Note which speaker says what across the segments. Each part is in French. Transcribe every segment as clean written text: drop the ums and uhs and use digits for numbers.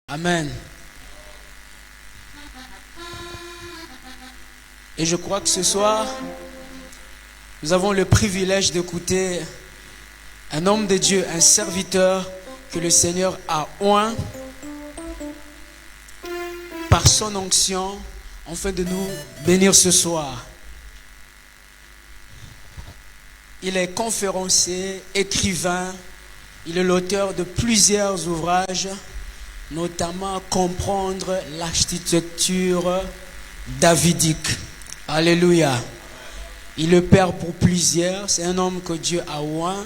Speaker 1: Amen. Et je crois que ce soir, nous avons le privilège d'écouter un homme de Dieu, un serviteur que le Seigneur a oint par son onction, afin de nous bénir ce soir. Il est conférencier, écrivain, il est l'auteur de plusieurs ouvrages, notamment Comprendre l'architecture davidique. Alléluia. Il est père pour plusieurs, c'est un homme que Dieu a oint,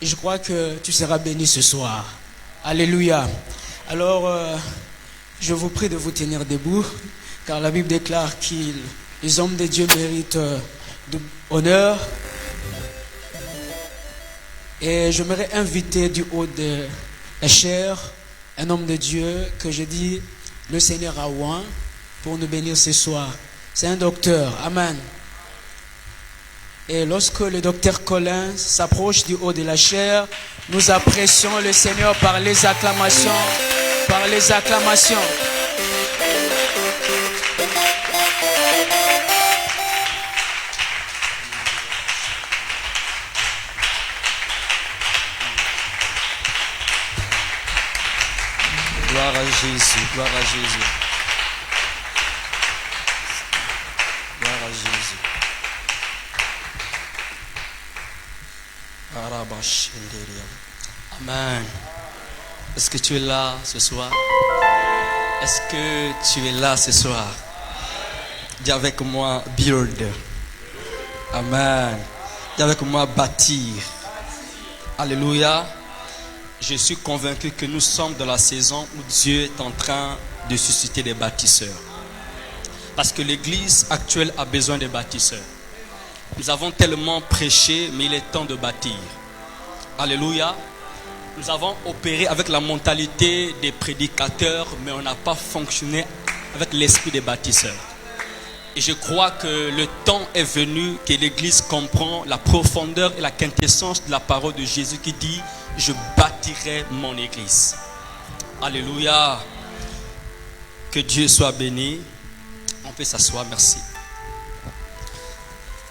Speaker 1: et je crois que tu seras béni ce soir. Alléluia. Alors, je vous prie de vous tenir debout, car la Bible déclare que les hommes de Dieu méritent de honneur. Et j'aimerais inviter du haut de la chair un homme de Dieu que je dis le Seigneur a oint pour nous bénir ce soir. C'est un docteur. Amen. Et lorsque le docteur Colin s'approche du haut de la chair, nous apprécions le Seigneur par les acclamations. Par les acclamations.
Speaker 2: Gloire à Jésus, gloire à Jésus. Gloire à Jésus. Amen. Est-ce que tu es là ce soir? Est-ce que tu es là ce soir? Dis avec moi, build. Amen. Dis avec moi, bâtir. Alléluia. Je suis convaincu que nous sommes dans la saison où Dieu est en train de susciter des bâtisseurs. Parce que l'église actuelle a besoin de bâtisseurs. Nous avons tellement prêché, mais il est temps de bâtir. Alléluia. Nous avons opéré avec la mentalité des prédicateurs, mais on n'a pas fonctionné avec l'esprit des bâtisseurs. Et je crois que le temps est venu que l'église comprend la profondeur et la quintessence de la parole de Jésus qui dit: je bâtirai mon église. Alléluia. Que Dieu soit béni. On peut s'asseoir, merci.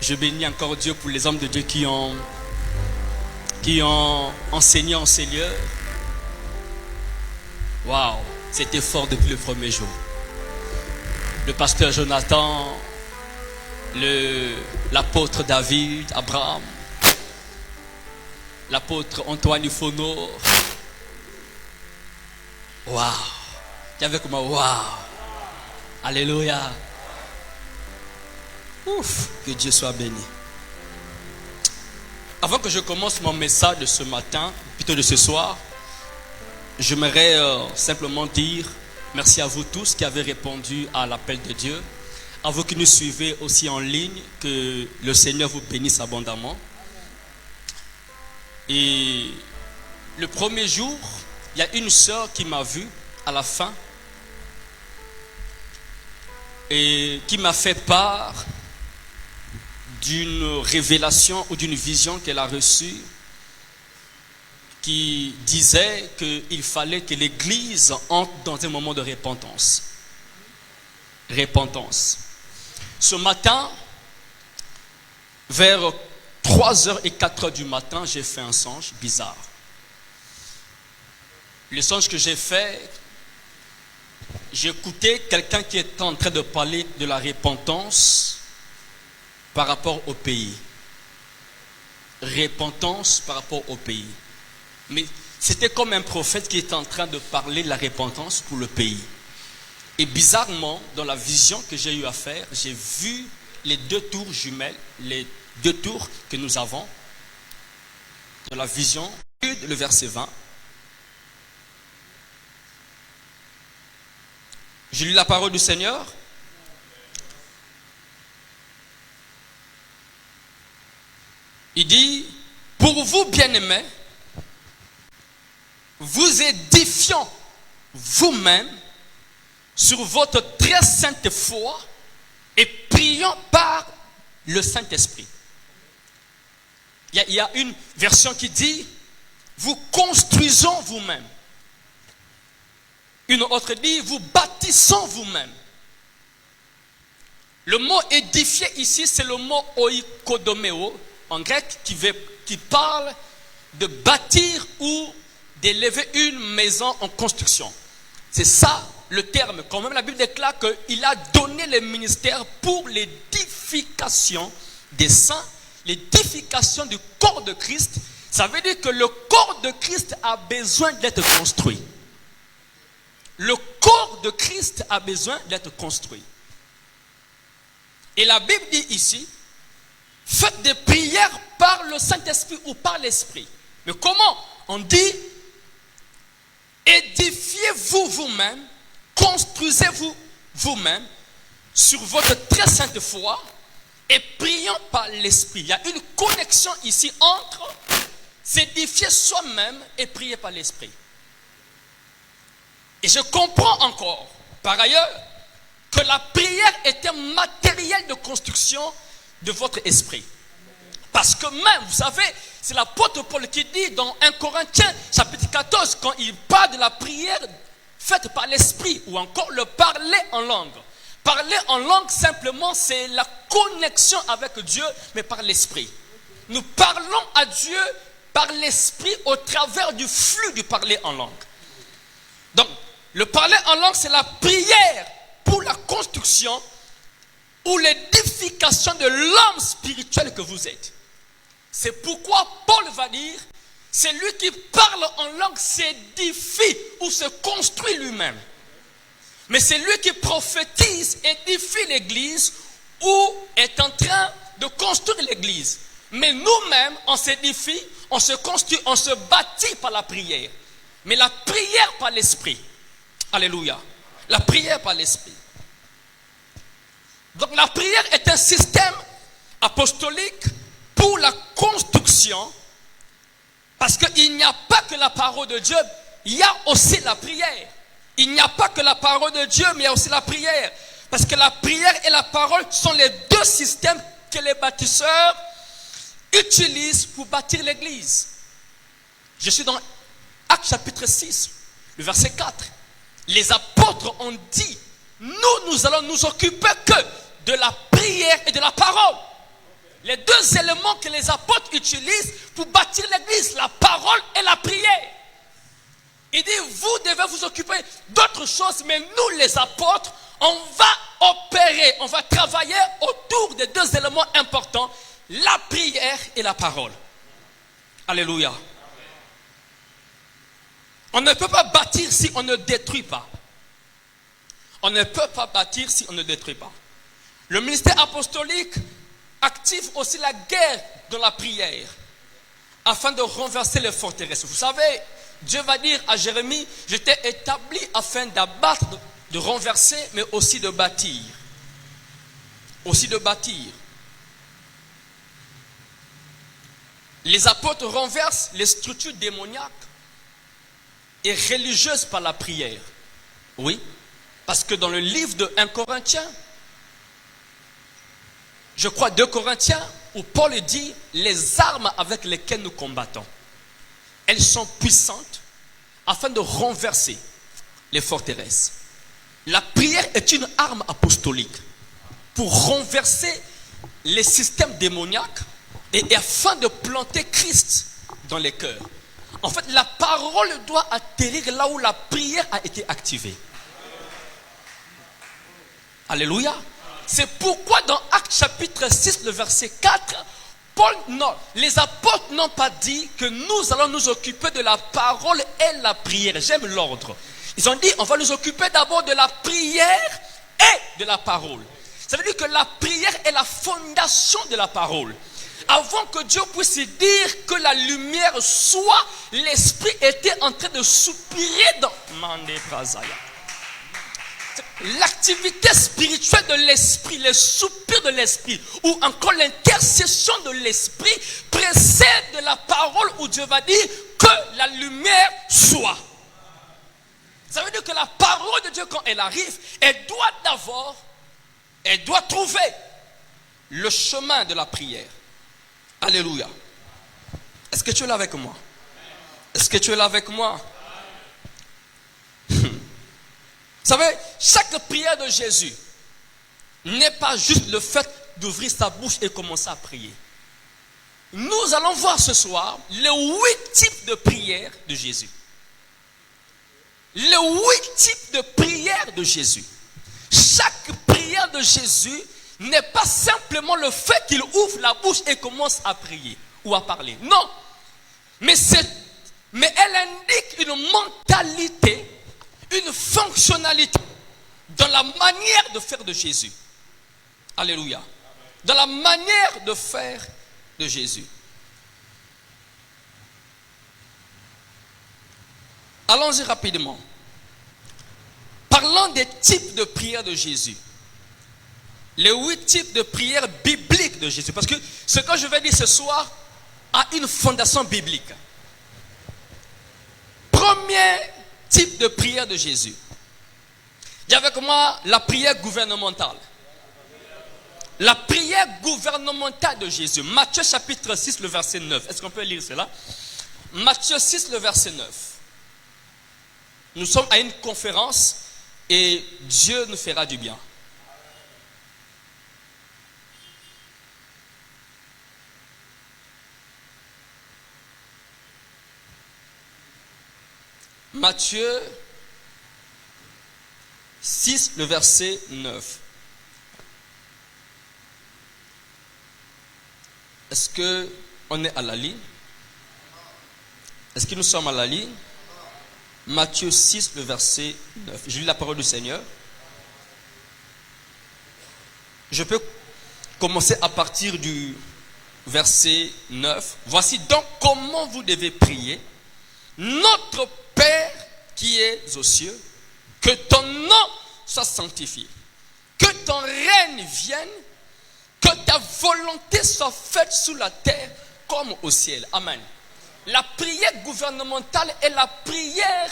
Speaker 2: Je bénis encore Dieu pour les hommes de Dieu qui ont enseigné en ces lieux. Waouh, c'était fort depuis le premier jour. Le pasteur Jonathan, l'apôtre David, Abraham, l'apôtre Antoine Dufono. Waouh. Tu es avec moi? Waouh. Alléluia. Ouf. Que Dieu soit béni. Avant que je commence mon message de ce matin, plutôt de ce soir, j'aimerais simplement dire merci à vous tous qui avez répondu à l'appel de Dieu. À vous qui nous suivez aussi en ligne, que le Seigneur vous bénisse abondamment. Et le premier jour, il y a une sœur qui m'a vu à la fin et qui m'a fait part d'une révélation ou d'une vision qu'elle a reçue qui disait qu'il fallait que l'Église entre dans un moment de repentance. Repentance. Ce matin, vers 3h et 4h du matin, j'ai fait un songe bizarre. Le songe que j'ai fait, j'ai écouté quelqu'un qui est en train de parler de la repentance par rapport au pays. Repentance par rapport au pays. Mais c'était comme un prophète qui était en train de parler de la repentance pour le pays. Et bizarrement, dans la vision que j'ai eu à faire, j'ai vu les deux tours jumelles, les deux tours que nous avons. Dans la vision, le verset 20. J'ai lu la parole du Seigneur. Il dit: pour vous, bien-aimés, vous édifiant vous-même sur votre très sainte foi et priant par le Saint-Esprit. Il y a une version qui dit: vous construisons vous-même. Une autre dit, vous bâtissant vous-même. Le mot édifier ici, c'est le mot oikodomeo, en grec, qui parle de bâtir ou d'élever une maison en construction. C'est ça le terme. Quand même la Bible déclare qu'il a donné le ministère pour l'édification des saints, l'édification du corps de Christ. Ça veut dire que le corps de Christ a besoin d'être construit. Le corps de Christ a besoin d'être construit. Et la Bible dit ici, faites des prières par le Saint-Esprit ou par l'Esprit. Mais comment? On dit, édifiez-vous vous-même, construisez-vous vous-même sur votre très sainte foi et prions par l'Esprit. Il y a une connexion ici entre s'édifier soi-même et prier par l'Esprit. Et je comprends encore, par ailleurs, que la prière est un matériel de construction de votre esprit. Parce que même, vous savez, c'est l'apôtre Paul qui dit dans 1 Corinthiens, chapitre 14, quand il parle de la prière faite par l'esprit, ou encore le parler en langue. Parler en langue, simplement, c'est la connexion avec Dieu, mais par l'esprit. Nous parlons à Dieu par l'esprit au travers du flux du parler en langue. Donc, le parler en langue, c'est la prière pour la construction ou l'édification de l'homme spirituel que vous êtes. C'est pourquoi Paul va dire, celui qui parle en langue s'édifie ou se construit lui-même. Mais celui qui prophétise édifie l'église ou est en train de construire l'église. Mais nous-mêmes, on s'édifie, on se construit, on se bâtit par la prière. Mais la prière par l'esprit. Alléluia. La prière par l'esprit. Donc la prière est un système apostolique pour la construction. Parce qu'il n'y a pas que la parole de Dieu, il y a aussi la prière. Il n'y a pas que la parole de Dieu, mais il y a aussi la prière. Parce que la prière et la parole sont les deux systèmes que les bâtisseurs utilisent pour bâtir l'église. Je suis dans Actes chapitre 6, le verset 4. Les apôtres ont dit, nous allons nous occuper que de la prière et de la parole. Les deux éléments que les apôtres utilisent pour bâtir l'église, la parole et la prière. Il dit, vous devez vous occuper d'autres choses, mais nous les apôtres, on va opérer, on va travailler autour des deux éléments importants, la prière et la parole. Alléluia. On ne peut pas bâtir si on ne détruit pas. On ne peut pas bâtir si on ne détruit pas. Le ministère apostolique active aussi la guerre de la prière afin de renverser les forteresses. Vous savez, Dieu va dire à Jérémie, je t'ai établi afin d'abattre, de renverser, mais aussi de bâtir. Aussi de bâtir. Les apôtres renversent les structures démoniaques et religieuses par la prière. Oui, parce que dans le livre de 1 Corinthiens, je crois 2 Corinthiens, où Paul dit, les armes avec lesquelles nous combattons, elles sont puissantes afin de renverser les forteresses. La prière est une arme apostolique pour renverser les systèmes démoniaques et afin de planter Christ dans les cœurs. En fait, la parole doit atterrir là où la prière a été activée. Alléluia. C'est pourquoi dans Actes chapitre 6, le verset 4, les apôtres n'ont pas dit que nous allons nous occuper de la parole et la prière. J'aime l'ordre. Ils ont dit, on va nous occuper d'abord de la prière et de la parole. Ça veut dire que la prière est la fondation de la parole. Avant que Dieu puisse dire que la lumière soit, l'esprit était en train de soupirer dans Mande Brazaya. L'activité spirituelle de l'esprit, les soupirs de l'esprit, ou encore l'intercession de l'esprit précède de la parole où Dieu va dire que la lumière soit. Ça veut dire que la parole de Dieu, quand elle arrive, elle doit trouver le chemin de la prière. Alléluia. Est-ce que tu es là avec moi? Est-ce que tu es là avec moi? savez, chaque prière de Jésus n'est pas juste le fait d'ouvrir sa bouche et commencer à prier. Nous allons voir ce soir les 8 types de prières de Jésus. Les 8 types de prières de Jésus. Chaque prière de Jésus n'est pas simplement le fait qu'il ouvre la bouche et commence à prier ou à parler. Non. Mais elle indique une mentalité, une fonctionnalité dans la manière de faire de Jésus. Alléluia. Dans la manière de faire de Jésus. Allons-y rapidement. Parlons des types de prières de Jésus. Les 8 types de prières bibliques de Jésus. Parce que ce que je vais dire ce soir a une fondation biblique. Premier type de prière de Jésus. Il y a avec moi la prière gouvernementale. La prière gouvernementale de Jésus. Matthieu chapitre 6, le verset 9. Est-ce qu'on peut lire cela? Matthieu 6, le verset 9. Nous sommes à une conférence et Dieu nous fera du bien. Matthieu 6, le verset 9. Est-ce qu'on est à la ligne? Est-ce que nous sommes à la ligne? Matthieu 6, le verset 9. Je lis la parole du Seigneur. Je peux commencer à partir du verset 9. Voici donc comment vous devez prier. Notre Père qui es aux cieux, que ton nom soit sanctifié, que ton règne vienne, que ta volonté soit faite sur la terre comme au ciel. Amen. La prière gouvernementale est la prière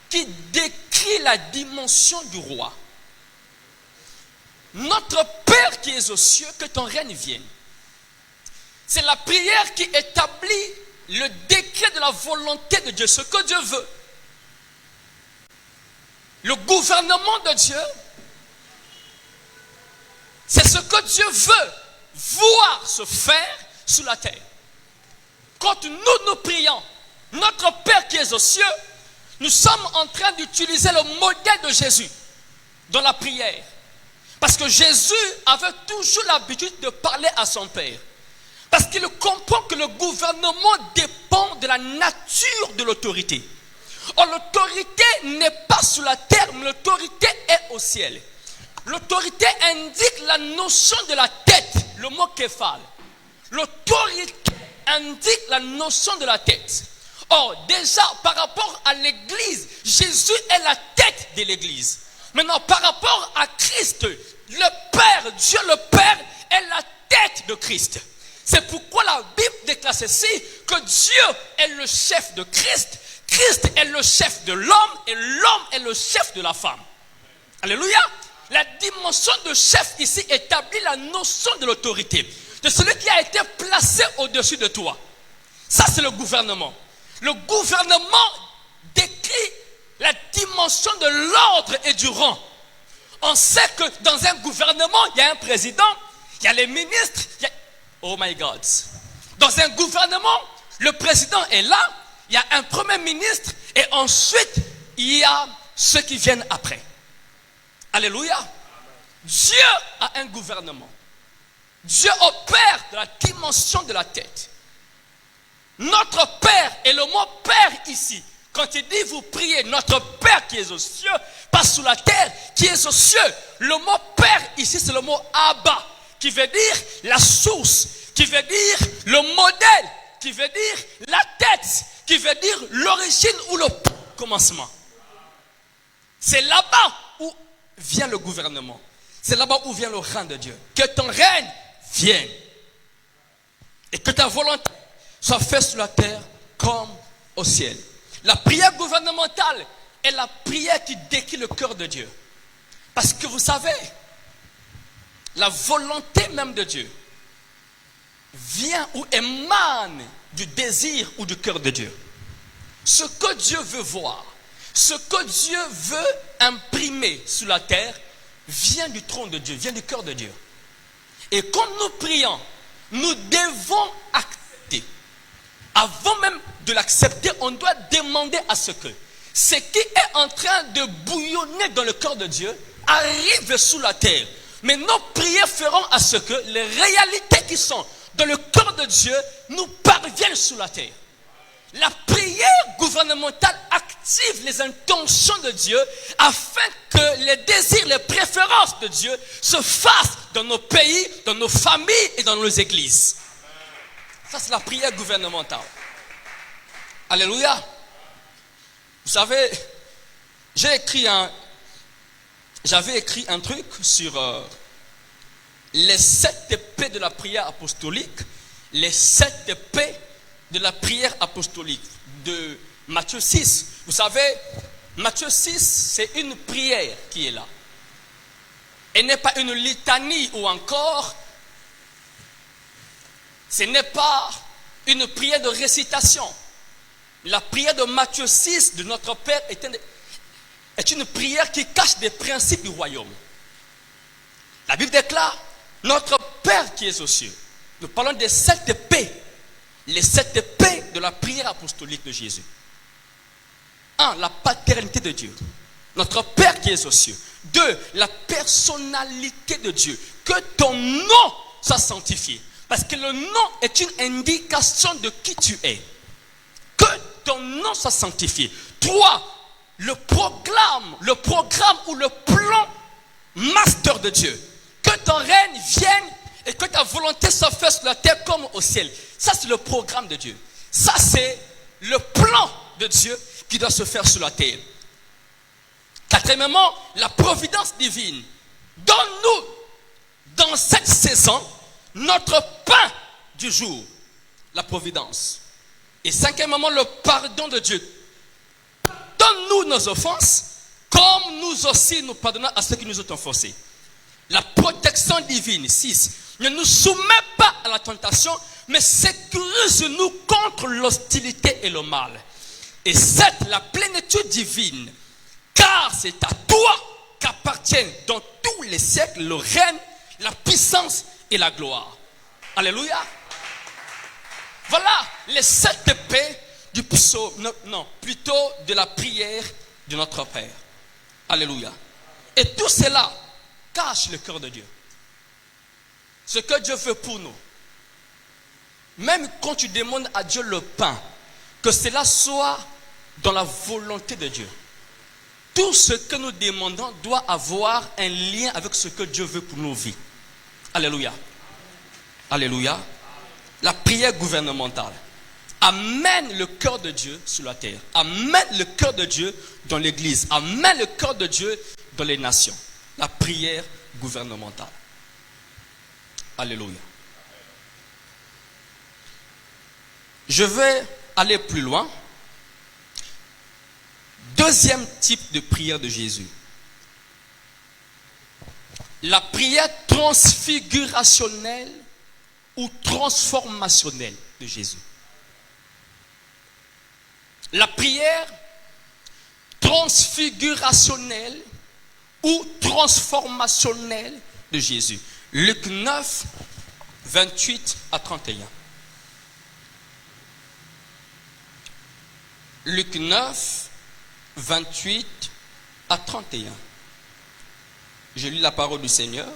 Speaker 2: qui décrit la dimension du roi. Notre Père qui es aux cieux, que ton règne vienne. C'est la prière qui établit le décret de la volonté de Dieu, ce que Dieu veut. Le gouvernement de Dieu, c'est ce que Dieu veut voir se faire sur la terre. Quand nous prions, notre Père qui est aux cieux, nous sommes en train d'utiliser le modèle de Jésus dans la prière. Parce que Jésus avait toujours l'habitude de parler à son Père. Parce qu'il comprend que le gouvernement dépend de la nature de l'autorité. Or, l'autorité n'est pas sur la terre, mais l'autorité est au ciel. L'autorité indique la notion de la tête, le mot képhale. L'autorité indique la notion de la tête. Or, déjà, par rapport à l'Église, Jésus est la tête de l'Église. Maintenant, par rapport à Christ, le Père, Dieu le Père, est la tête de Christ. C'est pourquoi la Bible déclare ceci, que Dieu est le chef de Christ, Christ est le chef de l'homme et l'homme est le chef de la femme. Alléluia. La dimension de chef ici établit la notion de l'autorité, de celui qui a été placé au-dessus de toi. Ça, c'est le gouvernement. Le gouvernement décrit la dimension de l'ordre et du rang. On sait que dans un gouvernement, il y a un président, il y a les ministres, oh my God. Dans un gouvernement, le président est là, il y a un premier ministre et ensuite, il y a ceux qui viennent après. Alléluia. Dieu a un gouvernement. Dieu opère de la dimension de la tête. Notre Père, et le mot Père ici, quand il dit vous priez, notre Père qui est aux cieux, pas sous la terre, qui est aux cieux. Le mot Père ici, c'est le mot Abba, qui veut dire la source, qui veut dire le modèle, qui veut dire la tête, qui veut dire l'origine ou le commencement. C'est là-bas où vient le gouvernement. C'est là-bas où vient le règne de Dieu. Que ton règne vienne. Et que ta volonté soit faite sur la terre comme au ciel. La prière gouvernementale est la prière qui décrit le cœur de Dieu. Parce que vous savez, la volonté même de Dieu vient ou émane du désir ou du cœur de Dieu. Ce que Dieu veut voir, Ce que Dieu veut imprimer sur la terre vient du trône de Dieu, vient du cœur de Dieu. Et quand nous prions, nous devons accepter. Avant même de l'accepter, on doit demander à ce que ce qui est en train de bouillonner dans le cœur de Dieu arrive sous la terre. Mais nos prières feront à ce que les réalités qui sont dans le cœur de Dieu nous parviennent sous la terre. La prière gouvernementale active les intentions de Dieu afin que les désirs, les préférences de Dieu se fassent dans nos pays, dans nos familles et dans nos églises. Ça, c'est la prière gouvernementale. Alléluia. Vous savez, j'avais écrit un truc sur les 7 P de la prière apostolique, les 7 P de la prière apostolique de Matthieu 6. Vous savez, Matthieu 6, c'est une prière qui est là. Elle n'est pas une litanie ou encore, ce n'est pas une prière de récitation. La prière de Matthieu 6 de notre Père est une prière qui cache des principes du royaume. La Bible déclare, notre Père qui est aux cieux. Nous parlons des 7 P. Les 7 P de la prière apostolique de Jésus. 1. La paternité de Dieu. Notre Père qui est aux cieux. 2. La personnalité de Dieu. Que ton nom soit sanctifié. Parce que le nom est une indication de qui tu es. Que ton nom soit sanctifié. 3. Le programme ou le plan master de Dieu. Que ton règne vienne et que ta volonté soit faite sur la terre comme au ciel. Ça, c'est le programme de Dieu. Ça, c'est le plan de Dieu qui doit se faire sur la terre. Quatrièmement, la providence divine. Donne-nous, dans cette saison, notre pain du jour. La providence. Et cinquièmement, le pardon de Dieu. Donne-nous nos offenses, comme nous aussi nous pardonnons à ceux qui nous ont offensés. La protection divine. 6. Ne nous soumets pas à la tentation, mais sécurise-nous contre l'hostilité et le mal. Et 7. La plénitude divine. Car c'est à toi qu'appartiennent dans tous les siècles le règne, la puissance et la gloire. Alléluia. Voilà les 7 P du psaume, plutôt de la prière de notre Père. Alléluia. Et tout cela cache le cœur de Dieu. Ce que Dieu veut pour nous. Même quand tu demandes à Dieu le pain, que cela soit dans la volonté de Dieu. Tout ce que nous demandons doit avoir un lien avec ce que Dieu veut pour nos vies. Alléluia. Alléluia. La prière gouvernementale amène le cœur de Dieu sur la terre. Amène le cœur de Dieu dans l'église. Amène le cœur de Dieu dans les nations. La prière gouvernementale. Alléluia. Je vais aller plus loin. Deuxième type de prière de Jésus. La prière transfigurationnelle ou transformationnelle de Jésus. La prière transfigurationnelle ou transformationnelle de Jésus. Luc 9, 28 à 31. Luc 9, 28 à 31. Je lis la parole du Seigneur.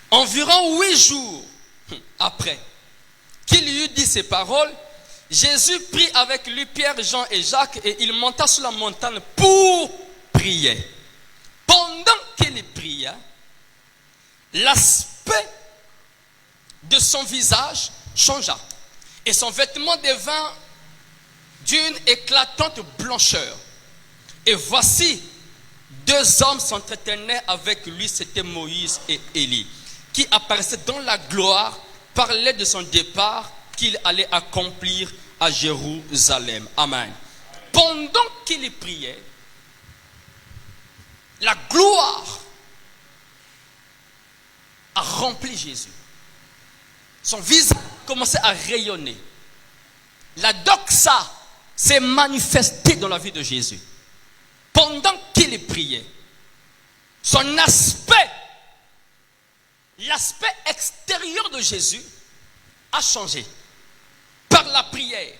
Speaker 2: Environ 8 jours après qu'il eut dit ces paroles, Jésus prit avec lui Pierre, Jean et Jacques et il monta sur la montagne pour prier. Pendant qu'il priait, l'aspect de son visage changea et son vêtement devint d'une éclatante blancheur. Et voici, 2 hommes s'entretenaient avec lui, c'était Moïse et Élie, qui apparaissaient dans la gloire, parlaient de son départ qu'il allait accomplir à Jérusalem. Amen. Pendant qu'il priait, la gloire a rempli Jésus. Son visage commencé à rayonner. La doxa s'est manifestée dans la vie de Jésus. Pendant qu'il priait, son aspect, l'aspect extérieur de Jésus a changé. Par la prière.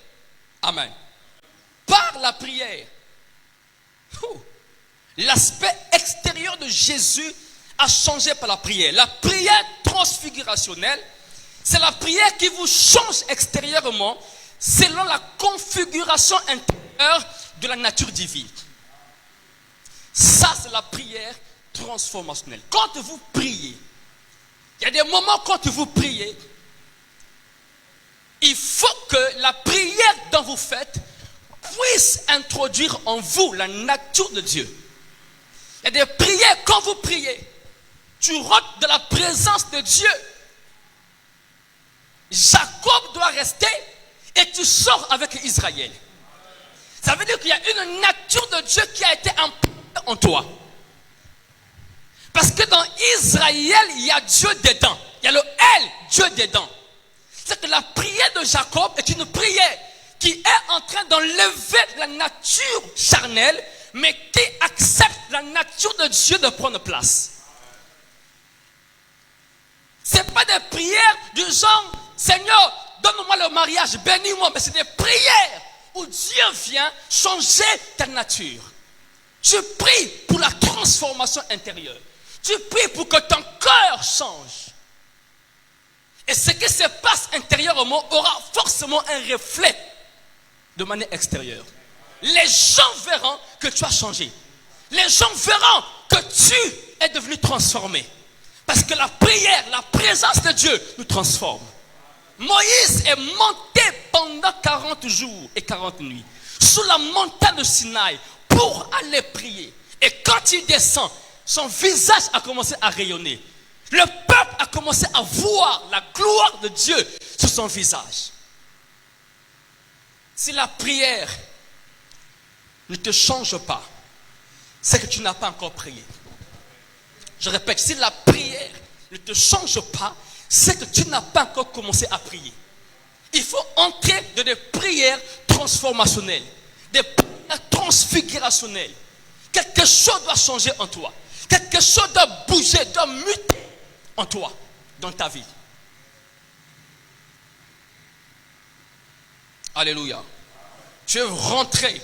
Speaker 2: Amen. Par la prière. L'aspect extérieur de Jésus a changé par la prière. La prière transfigurationnelle, c'est la prière qui vous change extérieurement selon la configuration intérieure de la nature divine. Ça, c'est la prière transformationnelle. Quand vous priez, il y a des moments quand vous priez, il faut que la prière dont vous faites puisse introduire en vous la nature de Dieu. Il y a des prières, quand vous priez, tu rentres dans la présence de Dieu. Jacob doit rester et tu sors avec Israël. Ça veut dire qu'il y a une nature de Dieu qui a été implantée en toi. Parce que dans Israël, il y a Dieu dedans. Il y a le El, Dieu dedans. C'est que la prière de Jacob est une prière qui est en train d'enlever la nature charnelle, mais qui accepte la nature de Dieu de prendre place. Ce n'est pas des prières du genre, Seigneur, donne-moi le mariage, bénis-moi, mais c'est des prières où Dieu vient changer ta nature. Tu pries pour la transformation intérieure. Tu pries pour que ton cœur change. Et ce qui se passe intérieurement aura forcément un reflet de manière extérieure. Les gens verront que tu as changé. Les gens verront que tu es devenu transformé. Parce que la prière, la présence de Dieu nous transforme. Moïse est monté pendant 40 jours et 40 nuits sous la montagne de Sinaï pour aller prier. Et quand il descend, son visage a commencé à rayonner. Le peuple a commencé à voir la gloire de Dieu sur son visage. Si la prière ne te change pas, c'est que tu n'as pas encore prié. Je répète, si la prière ne te change pas, c'est que tu n'as pas encore commencé à prier. Il faut entrer dans des prières transformationnelles, des prières transfigurationnelles. Quelque chose doit changer en toi. Quelque chose doit bouger, doit muter en toi, dans ta vie. Alléluia. Tu es rentré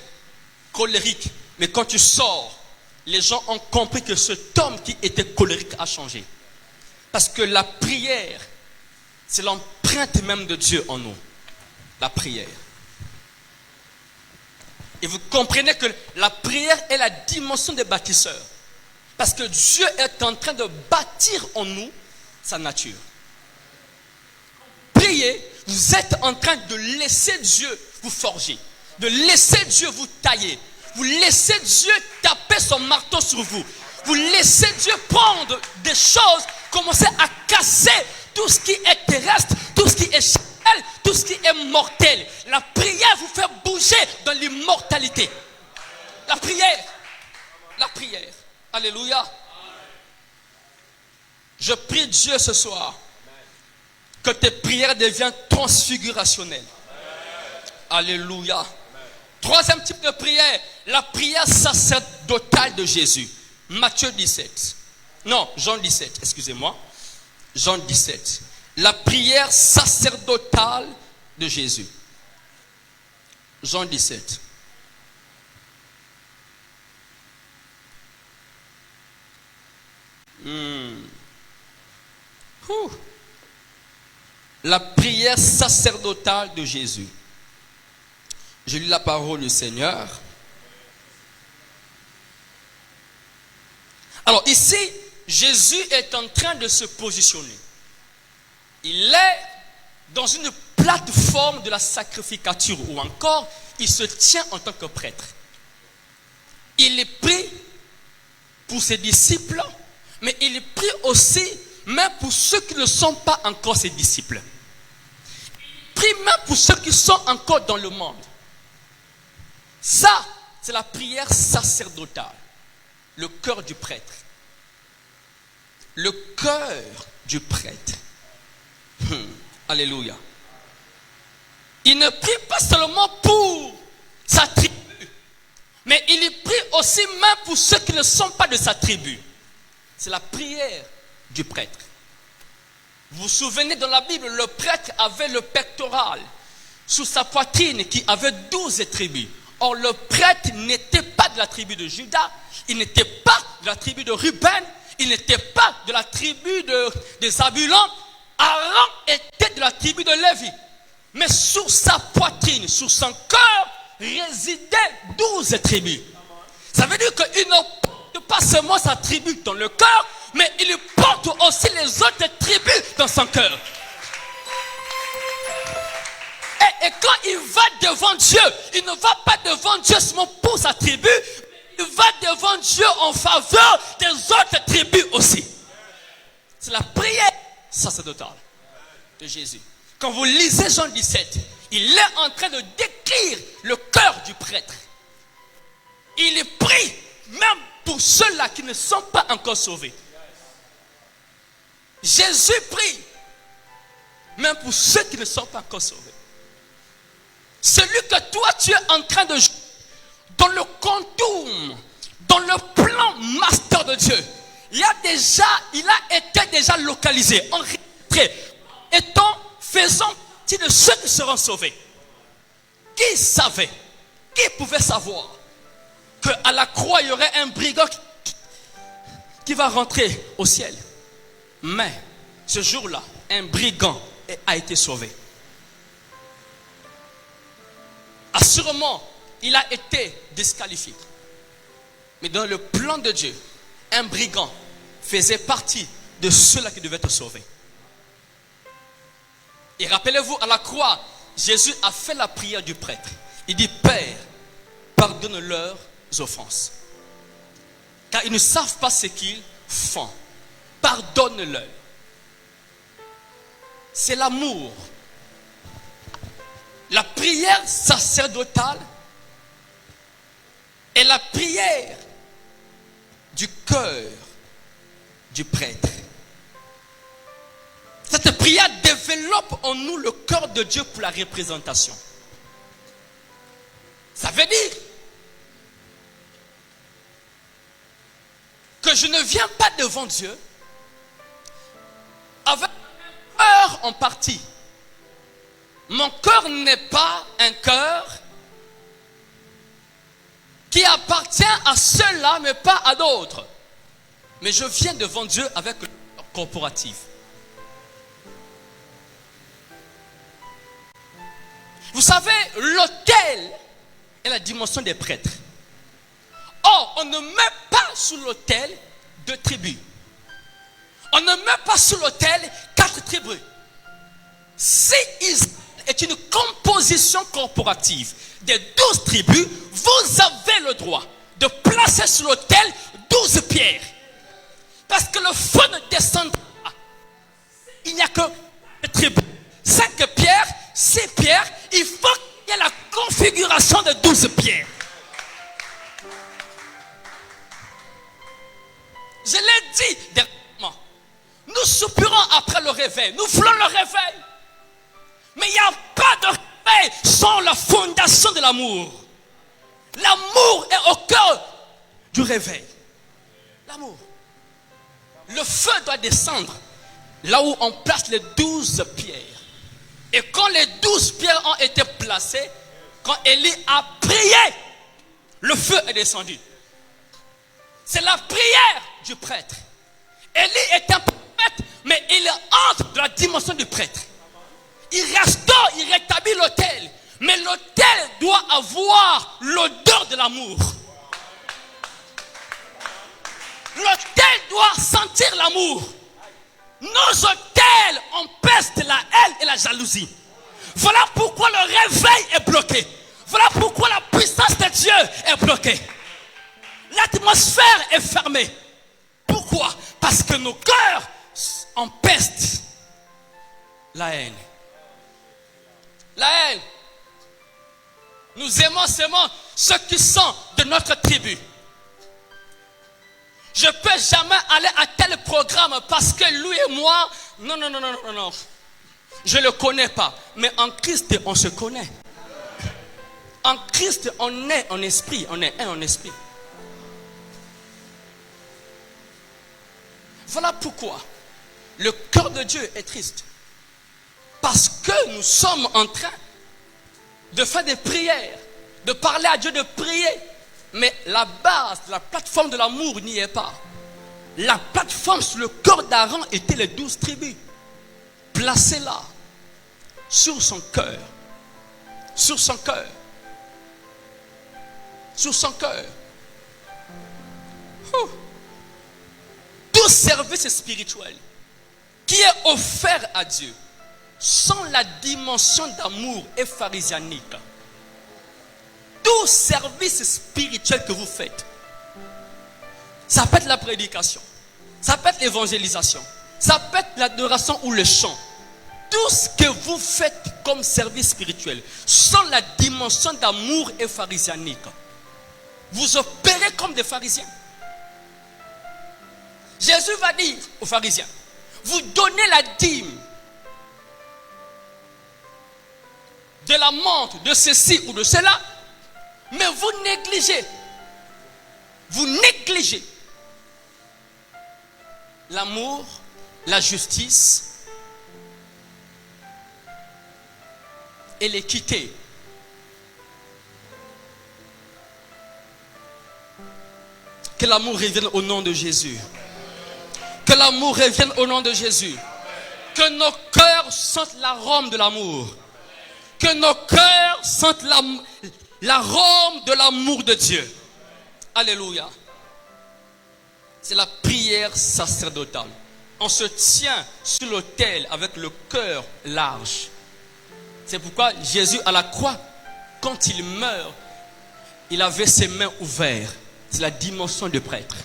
Speaker 2: colérique, mais quand tu sors, les gens ont compris que cet homme qui était colérique a changé. Parce que la prière, c'est l'empreinte même de Dieu en nous. La prière. Et vous comprenez que la prière est la dimension des bâtisseurs. Parce que Dieu est en train de bâtir en nous sa nature. Priez, vous êtes en train de laisser Dieu vous forger, de laisser Dieu vous tailler, vous laissez Dieu taper son marteau sur vous, vous laissez Dieu prendre des choses, commencer à casser tout ce qui est terrestre, tout ce qui est charnel, tout ce qui est mortel. La prière vous fait bouger dans l'immortalité. La prière. Alléluia. Je prie Dieu ce soir que tes prières deviennent transfigurationnelles. Alléluia. Troisième type de prière, la prière sacerdotale de Jésus. Matthieu 17. Non, Jean 17, excusez-moi. Jean 17. La prière sacerdotale de Jésus. Jean 17. La prière sacerdotale de Jésus. Je lis la parole du Seigneur. Alors ici, Jésus est en train de se positionner. Il est dans une plateforme de la sacrificature, ou encore, il se tient en tant que prêtre. Il est pris pour ses disciples, mais il est pris aussi même pour ceux qui ne sont pas encore ses disciples. Il est pris même pour ceux qui sont encore dans le monde. Ça, c'est la prière sacerdotale. Le cœur du prêtre. Le cœur du prêtre. Alléluia. il ne prie pas seulement pour sa tribu, mais il prie aussi même pour ceux qui ne sont pas de sa tribu. C'est la prière du prêtre. Vous vous souvenez, dans la Bible, le prêtre avait le pectoral sous sa poitrine qui avait 12 tribus. Or, le prêtre n'était pas de la tribu de Juda, il n'était pas de la tribu de Ruben, il n'était pas de la tribu de Zabulon. Aaron était de la tribu de Lévi. Mais sur sa poitrine, sur son cœur, résidaient 12 tribus. Ça veut dire qu'il ne porte pas seulement sa tribu dans le cœur, mais il porte aussi les autres tribus dans son cœur. Et quand il va devant Dieu, il ne va pas devant Dieu seulement pour sa tribu, il va devant Dieu en faveur des autres tribus aussi. C'est la prière sacerdotale de Jésus. Quand vous lisez Jean 17, il est en train de décrire le cœur du prêtre. Il prie même pour ceux-là qui ne sont pas encore sauvés. Jésus prie même pour ceux qui ne sont pas encore sauvés. Celui que toi tu es en train de jouer dans le contour, dans le plan master de Dieu, il a été déjà localisé, enregistré, faisant partie de ceux qui seront sauvés. Qui savait, qui pouvait savoir qu'à la croix il y aurait un brigand qui va rentrer au ciel? Mais ce jour-là, un brigand a été sauvé. Assurément, il a été disqualifié. Mais dans le plan de Dieu, un brigand faisait partie de ceux-là qui devaient être sauvés. Et rappelez-vous, à la croix, Jésus a fait la prière du prêtre. Il dit: Père, pardonne leurs offenses, car ils ne savent pas ce qu'ils font. Pardonne-leur. C'est l'amour. La prière sacerdotale est la prière du cœur du prêtre. Cette prière développe en nous le cœur de Dieu pour la représentation. Ça veut dire que je ne viens pas devant Dieu avec un cœur en partie. Mon cœur n'est pas un cœur qui appartient à ceux-là, mais pas à d'autres. Mais je viens devant Dieu avec le cœur corporatif. Vous savez, l'autel est la dimension des prêtres. Or, on ne met pas sous l'autel 2 tribus. On ne met pas sous l'autel 4 tribus. Si Israël est une composition corporative des 12 tribus, vous avez le droit de placer sur l'autel 12 pierres. Parce que le feu ne descendra pas. Il n'y a que 4 tribus. 5 pierres, 6 pierres, il faut qu'il y ait la configuration de 12 pierres. Je l'ai dit dernièrement. Nous soupirons après le réveil. Nous voulons le réveil. Mais il n'y a pas de réveil sans la fondation de l'amour. L'amour est au cœur du réveil. L'amour. Le feu doit descendre là où on place les 12 pierres. Et quand les 12 pierres ont été placées, quand Élie a prié, le feu est descendu. C'est la prière du prêtre. Élie est un prophète, mais il entre dans la dimension du prêtre. Il restaure, il rétablit l'autel. Mais l'autel doit avoir l'odeur de l'amour. L'autel doit sentir l'amour. Nos autels empêchent la haine et la jalousie. Voilà pourquoi le réveil est bloqué. Voilà pourquoi la puissance de Dieu est bloquée. L'atmosphère est fermée. Pourquoi? Parce que nos cœurs empestent la haine. La haine. Nous aimons seulement ceux qui sont de notre tribu. Je ne peux jamais aller à tel programme parce que lui et moi, non. Je ne le connais pas. Mais en Christ, on se connaît. En Christ, on est en esprit. On est un en esprit. Voilà pourquoi le cœur de Dieu est triste. Parce que nous sommes en train de faire des prières, de parler à Dieu, de prier. Mais la base, la plateforme de l'amour n'y est pas. La plateforme sur le cœur d'Aaron était les 12 tribus. Placez là, sur son cœur. Sur son cœur. Sur son cœur. Tout service spirituel qui est offert à Dieu sans la dimension d'amour et pharisianique. Tout service spirituel que vous faites, ça peut être la prédication, ça peut être l'évangélisation, ça peut être l'adoration ou le chant. Tout ce que vous faites comme service spirituel sans la dimension d'amour et pharisianique, vous opérez comme des pharisiens. Jésus va dire aux pharisiens, vous donnez la dîme de la menthe, de ceci ou de cela, mais vous négligez l'amour, la justice et l'équité. Que l'amour revienne au nom de Jésus. Que l'amour revienne au nom de Jésus. Que nos cœurs sentent l'arôme de l'amour. Que nos cœurs sentent l'arôme de l'amour de Dieu. Alléluia. C'est la prière sacerdotale. On se tient sur l'autel avec le cœur large. C'est pourquoi Jésus à la croix, quand il meurt, il avait ses mains ouvertes. C'est la dimension de prêtre.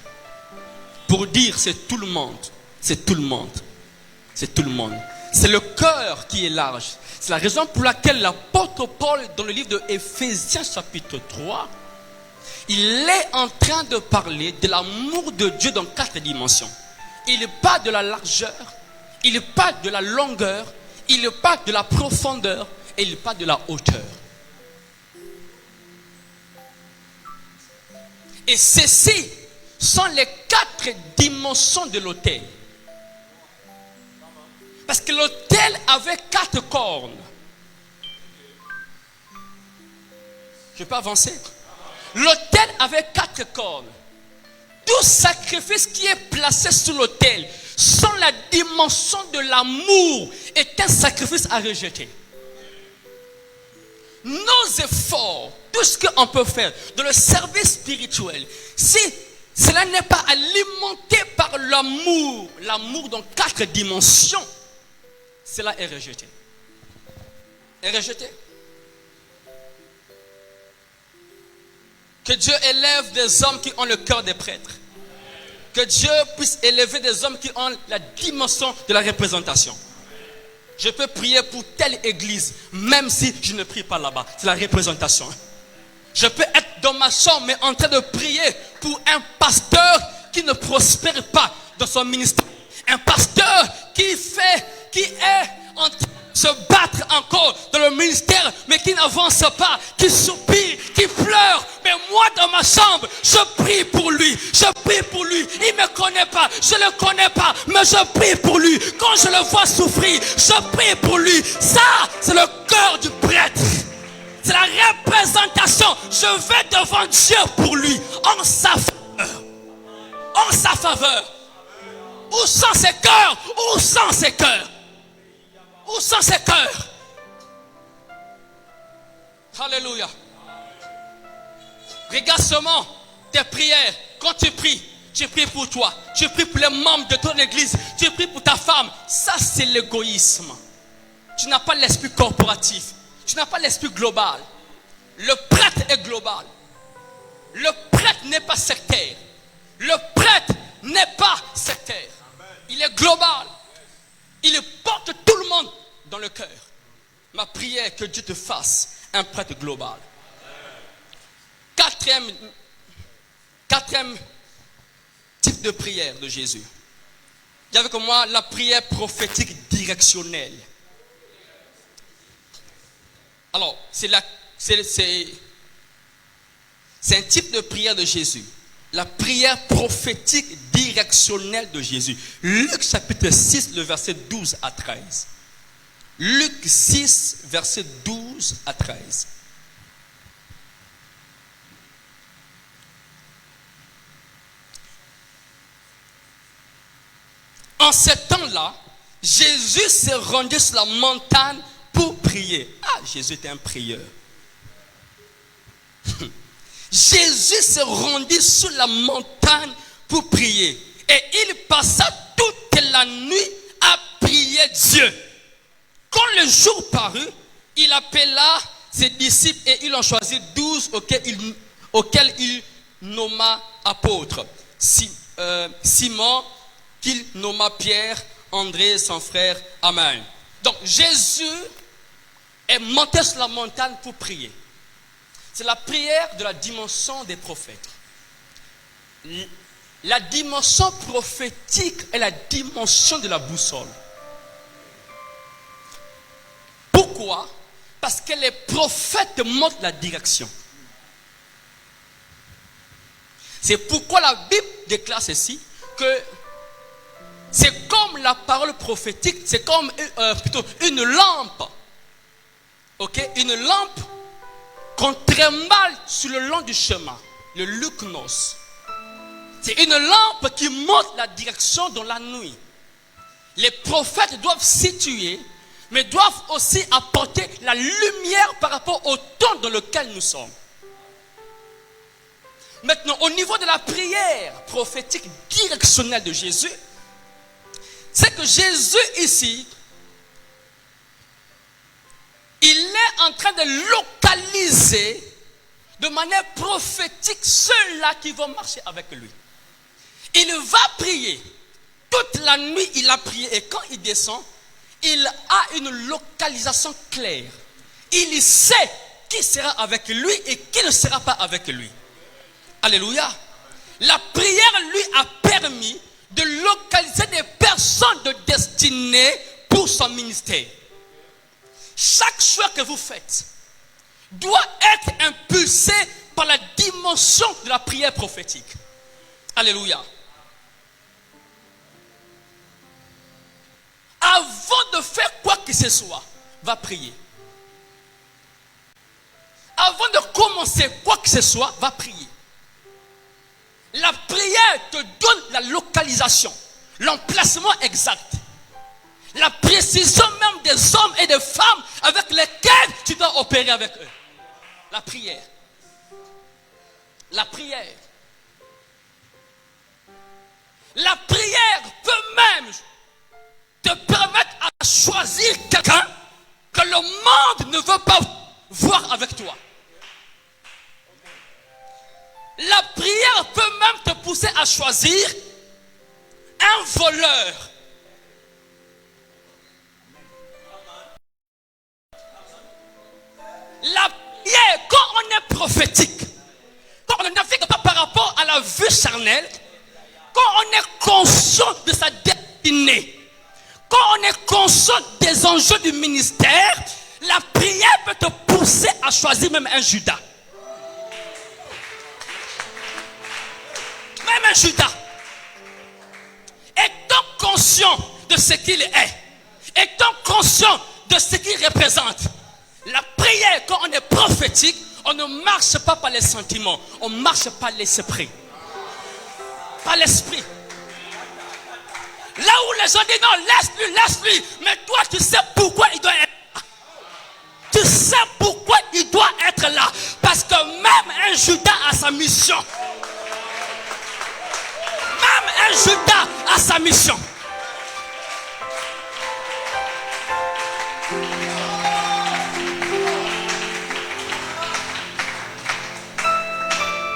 Speaker 2: Pour dire c'est tout le monde. C'est tout le monde. C'est tout le monde. C'est le cœur qui est large. C'est la raison pour laquelle l'apôtre Paul, dans le livre de Éphésiens chapitre 3, il est en train de parler de l'amour de Dieu dans 4 dimensions. Il parle de la largeur, il parle de la longueur, il parle de la profondeur et il parle de la hauteur. Et ceci sont les 4 dimensions de l'autel. Parce que l'autel avait 4 cornes. Je peux avancer? L'autel avait 4 cornes. Tout sacrifice qui est placé sur l'autel, sans la dimension de l'amour, est un sacrifice à rejeter. Nos efforts, tout ce qu'on peut faire dans le service spirituel, si cela n'est pas alimenté par l'amour, l'amour dans 4 dimensions, cela est rejeté. Est rejeté. Que Dieu élève des hommes qui ont le cœur des prêtres. Que Dieu puisse élever des hommes qui ont la dimension de la représentation. Je peux prier pour telle église, même si je ne prie pas là-bas. C'est la représentation. Je peux être dans ma chambre, mais en train de prier pour un pasteur qui ne prospère pas dans son ministère. Un pasteur qui est en train de se battre encore dans le ministère, mais qui n'avance pas, qui soupire, qui pleure. Mais moi, dans ma chambre, je prie pour lui. Je prie pour lui. Il ne me connaît pas, je ne le connais pas, mais je prie pour lui. Quand je le vois souffrir, je prie pour lui. Ça, c'est le cœur du prêtre. C'est la représentation. Je vais devant Dieu pour lui, en sa faveur. En sa faveur. Où sont ses cœurs? Où sont ses cœurs? Où sont ses cœurs? Alléluia. Regarde seulement tes prières. Quand tu pries pour toi. Tu pries pour les membres de ton église. Tu pries pour ta femme. Ça, c'est l'égoïsme. Tu n'as pas l'esprit corporatif. Tu n'as pas l'esprit global. Le prêtre est global. Le prêtre n'est pas sectaire. Le prêtre n'est pas sectaire. Il est global. Il porte tout le monde dans le cœur. Ma prière est que Dieu te fasse un prêtre global. Quatrième type de prière de Jésus. Il y avait comme moi la prière prophétique directionnelle. Alors, c'est un type de prière de Jésus. La prière prophétique directionnelle de Jésus. Luc chapitre 6, le verset 12 à 13. Luc 6, verset 12 à 13. En ce temps-là, Jésus s'est rendu sur la montagne pour prier. Ah, Jésus était un prieur. Jésus s'est rendu sur la montagne pour prier. Et il passa toute la nuit à prier Dieu. Quand le jour parut, il appela ses disciples et il en choisit 12 auxquels il nomma apôtres. Simon, qu'il nomma Pierre, André, son frère. Amen. Donc Jésus est monté sur la montagne pour prier. C'est la prière de la dimension des prophètes. La dimension prophétique est la dimension de la boussole. Pourquoi? Parce que les prophètes montrent la direction. C'est pourquoi la Bible déclare ceci, que c'est comme la parole prophétique, c'est comme plutôt une lampe. Ok? Une lampe qu'on trimballe sur le long du chemin, le lucnos. C'est une lampe qui montre la direction dans la nuit. Les prophètes doivent situer, mais doivent aussi apporter la lumière par rapport au temps dans lequel nous sommes. Maintenant, au niveau de la prière prophétique directionnelle de Jésus, c'est que Jésus ici, il est en train de localiser de manière prophétique ceux-là qui vont marcher avec lui. Il va prier. Toute la nuit, il a prié. Et quand il descend, il a une localisation claire. Il sait qui sera avec lui et qui ne sera pas avec lui. Alléluia. La prière lui a permis de localiser des personnes de destinée pour son ministère. Chaque choix que vous faites doit être impulsé par la dimension de la prière prophétique. Alléluia. Avant de faire quoi que ce soit, va prier. Avant de commencer quoi que ce soit, va prier. La prière te donne la localisation, l'emplacement exact, la précision même des hommes et des femmes avec lesquels tu dois opérer avec eux. La prière. La prière. La prière peut même te permettre à choisir quelqu'un que le monde ne veut pas voir avec toi. La prière peut même te pousser à choisir un voleur. La prière, quand on est prophétique, quand on ne navigue pas par rapport à la vue charnelle, quand on est conscient de sa destinée, quand on est conscient des enjeux du ministère, la prière peut te pousser à choisir même un Judas. Même un Judas. Étant conscient de ce qu'il est, étant conscient de ce qu'il représente, la prière, quand on est prophétique, on ne marche pas par les sentiments, on marche par l'esprit. Par l'esprit. Là où les gens disent non, laisse-lui. Mais toi, tu sais pourquoi il doit être là. Tu sais pourquoi il doit être là. Parce que même un Judas a sa mission. Même un Judas a sa mission.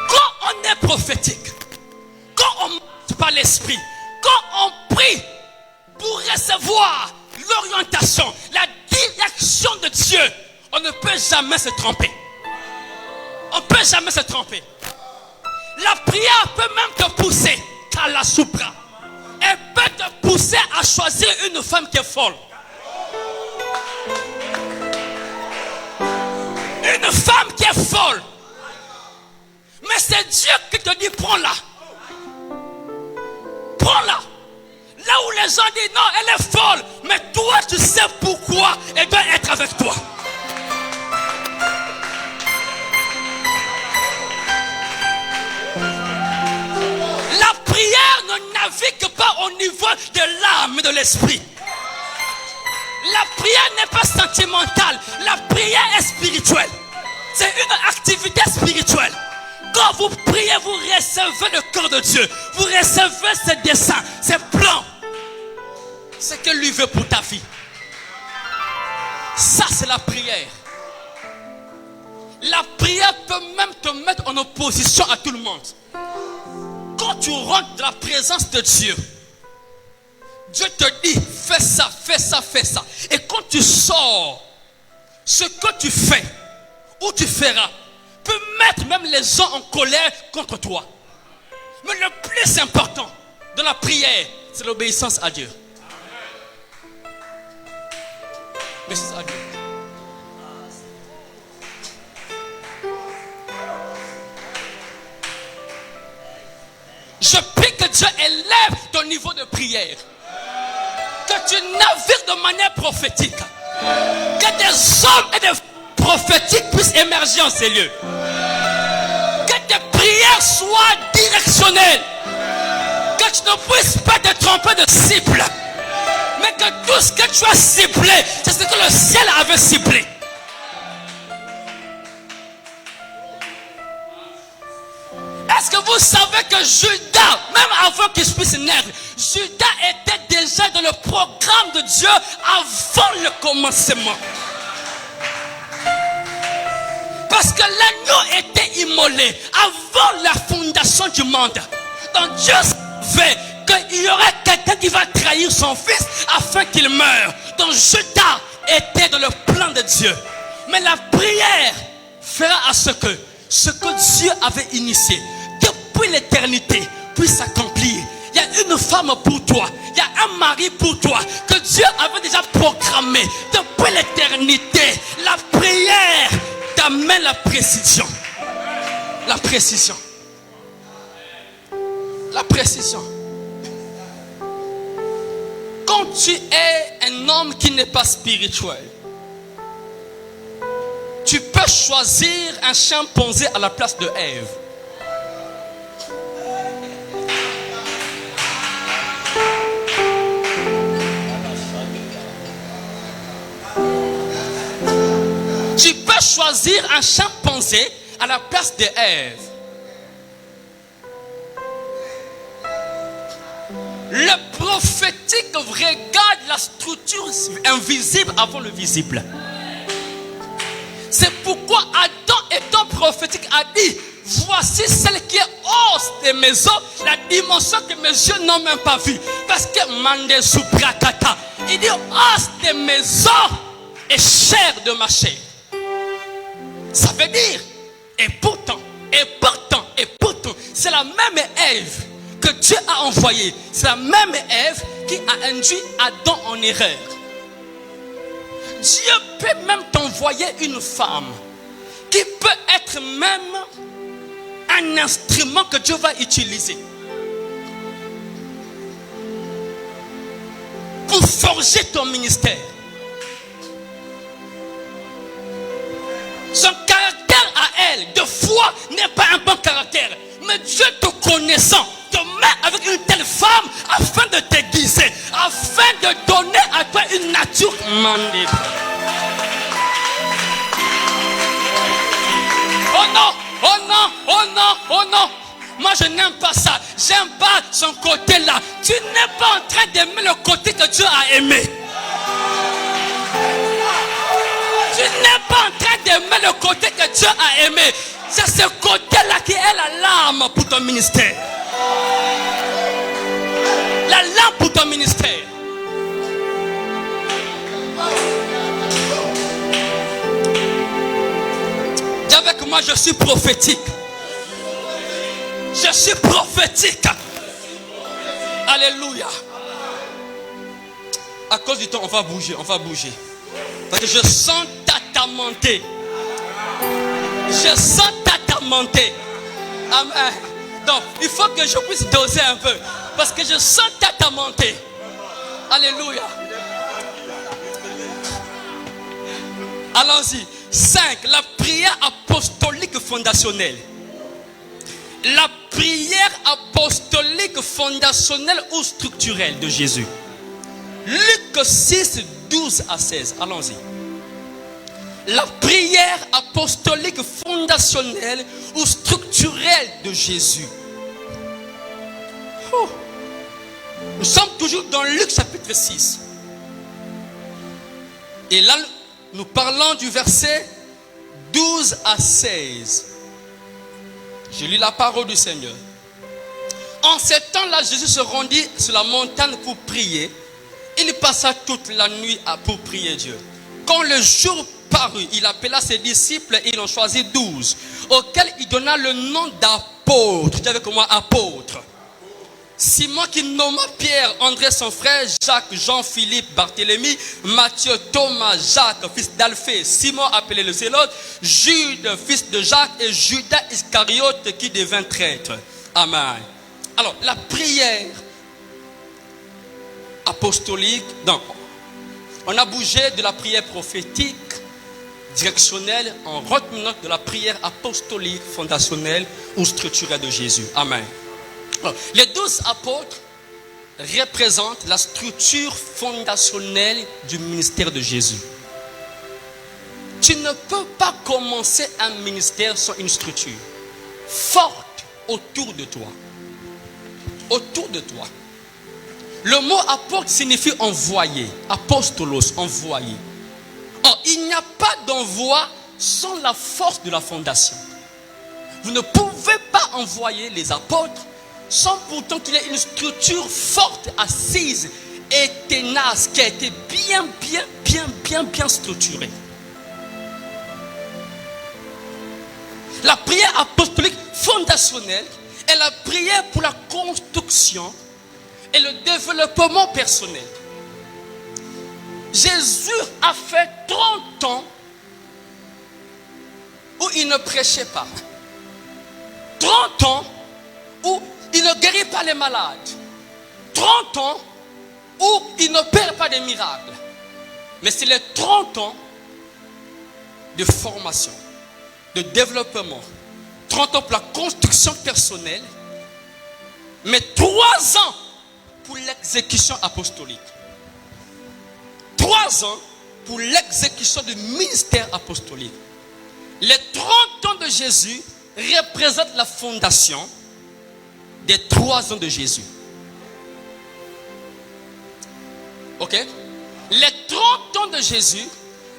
Speaker 2: Quand on est prophétique, quand on marche par l'esprit, quand on prie pour recevoir l'orientation, la direction de Dieu, on ne peut jamais se tromper. On ne peut jamais se tromper. La prière peut même te pousser à la soupra. Elle peut te pousser à choisir une femme qui est folle.
Speaker 3: Une femme qui est folle. Mais c'est Dieu qui te dit prends-la. Prends-la. Là où les gens disent non, elle est folle. Mais toi, tu sais pourquoi elle doit être avec toi. La prière ne navigue pas au niveau de l'âme et de l'esprit. La prière n'est pas sentimentale. La prière est spirituelle. C'est une activité spirituelle. Quand vous priez, vous recevez le cœur de Dieu. Vous recevez ses desseins, ses plans. Ce que lui veut pour ta vie. Ça, c'est la prière. La prière peut même te mettre en opposition à tout le monde. Quand tu rentres dans la présence de Dieu, Dieu te dit, fais ça, fais ça, fais ça. Et quand tu sors, ce que tu fais, ou tu feras, peut mettre même les gens en colère contre toi. Mais le plus important dans la prière, c'est l'obéissance à Dieu. Obéissance à Dieu. Je prie que Dieu élève ton niveau de prière. Que tu navigues de manière prophétique. Que des hommes et des prophétiques puissent émerger en ces lieux. Que tes prières soient directionnelles. Que tu ne puisses pas te tromper de cible. Mais que tout ce que tu as ciblé, c'est ce que le ciel avait ciblé. Est-ce que vous savez que Judas, même avant qu'il puisse naître, Judas était déjà dans le programme de Dieu avant le commencement? Parce que l'agneau était immolé avant la fondation du monde. Donc Dieu savait qu'il y aurait quelqu'un qui va trahir son fils afin qu'il meure. Donc Judas était dans le plan de Dieu. Mais la prière fera à ce que Dieu avait initié depuis l'éternité puisse s'accomplir. Il y a une femme pour toi, il y a un mari pour toi que Dieu avait déjà programmé depuis l'éternité. La prière t'amène la précision. La précision. La précision. Quand tu es un homme qui n'est pas spirituel, tu peux choisir un chimpanzé à la place de Ève. Tu peux choisir un chimpanzé à la place de Ève. Le prophétique regarde la structure invisible avant le visible. C'est pourquoi Adam étant prophétique a dit, voici celle qui est hors des maisons, la dimension que mes yeux n'ont même pas vue. Parce que Mande Suprakata, il dit hors des maisons et chair de ma chair. Ça veut dire, et pourtant, c'est la même Ève que Dieu a envoyée. C'est la même Ève qui a induit Adam en erreur. Dieu peut même t'envoyer une femme qui peut être même un instrument que Dieu va utiliser pour forger ton ministère. Son caractère à elle, de foi, n'est pas un bon caractère. Mais Dieu te connaissant, te met avec une telle femme afin de t'aiguiser, afin de donner à toi une nature mandée. Oh non, oh non, oh non, oh non. Moi je n'aime pas ça. J'aime pas son côté là. Tu n'es pas en train d'aimer le côté que Dieu a aimé. Tu n'es pas en train d'aimer le côté que Dieu a aimé. C'est ce côté-là qui est la lame pour ton ministère. La lame pour ton ministère. Dis avec moi, je suis prophétique. Je suis prophétique. Alléluia. À cause du temps, on va bouger, on va bouger. Parce que je sens ta montée. Je sens ta tête monter. Amen. Donc, il faut que je puisse doser un peu. Parce que je sens ta tête monter. Alléluia. Allons-y. 5. La prière apostolique fondationnelle. La prière apostolique fondationnelle ou structurelle de Jésus. Luc 6, 12 à 16. Allons-y. La prière apostolique fondationnelle ou structurelle de Jésus. Oh. Nous sommes toujours dans Luc chapitre 6. Et là, nous parlons du verset 12 à 16. Je lis la parole du Seigneur. En ce temps-là, Jésus se rendit sur la montagne pour prier. Il passa toute la nuit pour prier Dieu. Quand le jour parut, il appela ses disciples et il en choisit 12, auxquels il donna le nom d'apôtres. Tu avais comme moi apôtres. Simon qui nomma Pierre, André son frère, Jacques, Jean, Philippe, Barthélemy, Matthieu, Thomas, Jacques, fils d'Alphée, Simon appelé le Zélote, Jude, fils de Jacques et Judas Iscariote qui devint traître. Amen. Alors, la prière apostolique, donc, on a bougé de la prière prophétique, directionnelle, en retenant de la prière apostolique, fondationnelle ou structurelle de Jésus. Amen. Alors, les 12 apôtres représentent la structure fondationnelle du ministère de Jésus. Tu ne peux pas commencer un ministère sans une structure forte autour de toi. Autour de toi. Le mot apôtre signifie envoyé. Apostolos, envoyé. Or, il n'y a pas d'envoi sans la force de la fondation. Vous ne pouvez pas envoyer les apôtres sans pourtant qu'il y ait une structure forte, assise et tenace, qui a été bien structurée. La prière apostolique fondationnelle est la prière pour la construction et le développement personnel. Jésus a fait 30 ans où il ne prêchait pas. 30 ans où il ne guérit pas les malades. 30 ans où il n'opère pas de miracles. Mais c'est les 30 ans de formation, de développement. 30 ans pour la construction personnelle. Mais 3 ans pour l'exécution apostolique. 3 ans pour l'exécution du ministère apostolique. Les 30 ans de Jésus représentent la fondation des 3 ans de Jésus. Ok? Les 30 ans de Jésus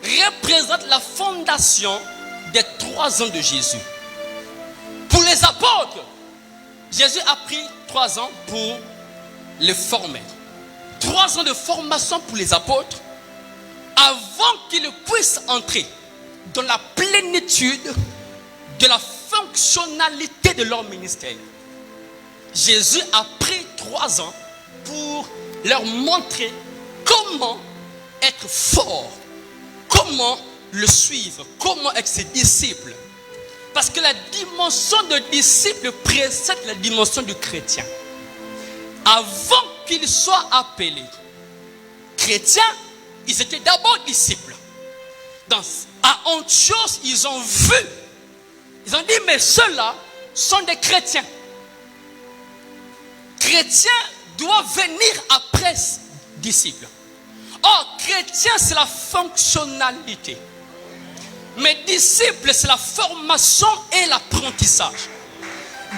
Speaker 3: représentent la fondation des 3 ans de Jésus. Pour les apôtres, Jésus a pris 3 ans pour les former. 3 ans de formation pour les apôtres avant qu'ils puissent entrer dans la plénitude de la fonctionnalité de leur ministère. Jésus a pris 3 ans pour leur montrer comment être fort, comment le suivre, comment être ses disciples. Parce que la dimension de disciple précède la dimension du chrétien. Avant qu'ils soient appelés chrétiens, ils étaient d'abord disciples. À Antioche, ils ont vu, ils ont dit, mais ceux-là sont des chrétiens. Chrétien doit venir après disciple. Or, chrétien, c'est la fonctionnalité. Mais disciple, c'est la formation et l'apprentissage.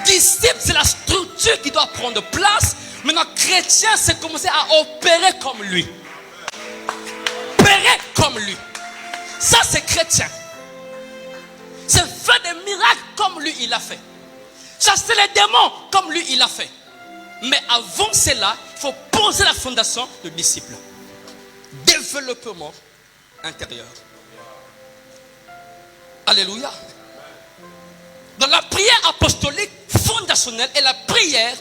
Speaker 3: Disciple, c'est la structure qui doit prendre place. Maintenant, chrétien, c'est commencer à opérer comme lui. Opérer comme lui. Ça, c'est chrétien. C'est faire des miracles comme lui, il a fait. Chasser les démons comme lui, il a fait. Mais avant cela, il faut poser la fondation de disciple. Développement intérieur. Alléluia. Dans la prière apostolique fondationnelle est la prière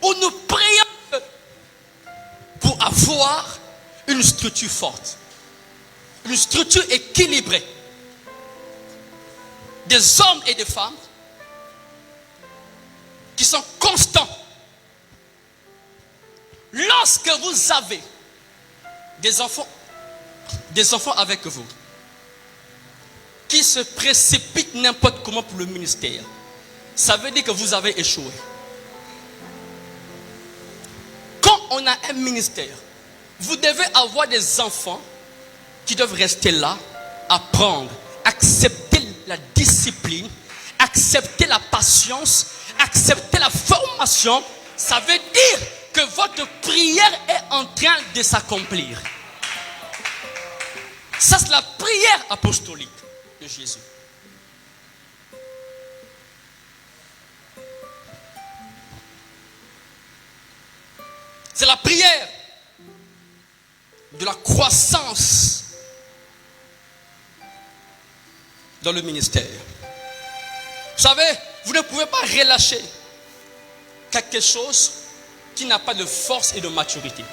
Speaker 3: où nous prions pour avoir une structure forte, une structure équilibrée. des hommes et des femmes qui sont constants. Lorsque vous avez des enfants avec vous qui se précipitent n'importe comment pour le ministère, ça veut dire que vous avez échoué. Quand on a un ministère, vous devez avoir des enfants qui doivent rester là, apprendre, accepter la discipline, accepter la patience, accepter la formation. Ça veut dire que votre prière est en train de s'accomplir. Ça, c'est la prière apostolique de Jésus. C'est la prière de la croissance dans le ministère. Vous savez, vous ne pouvez pas relâcher quelque chose qui n'a pas de force et de maturité.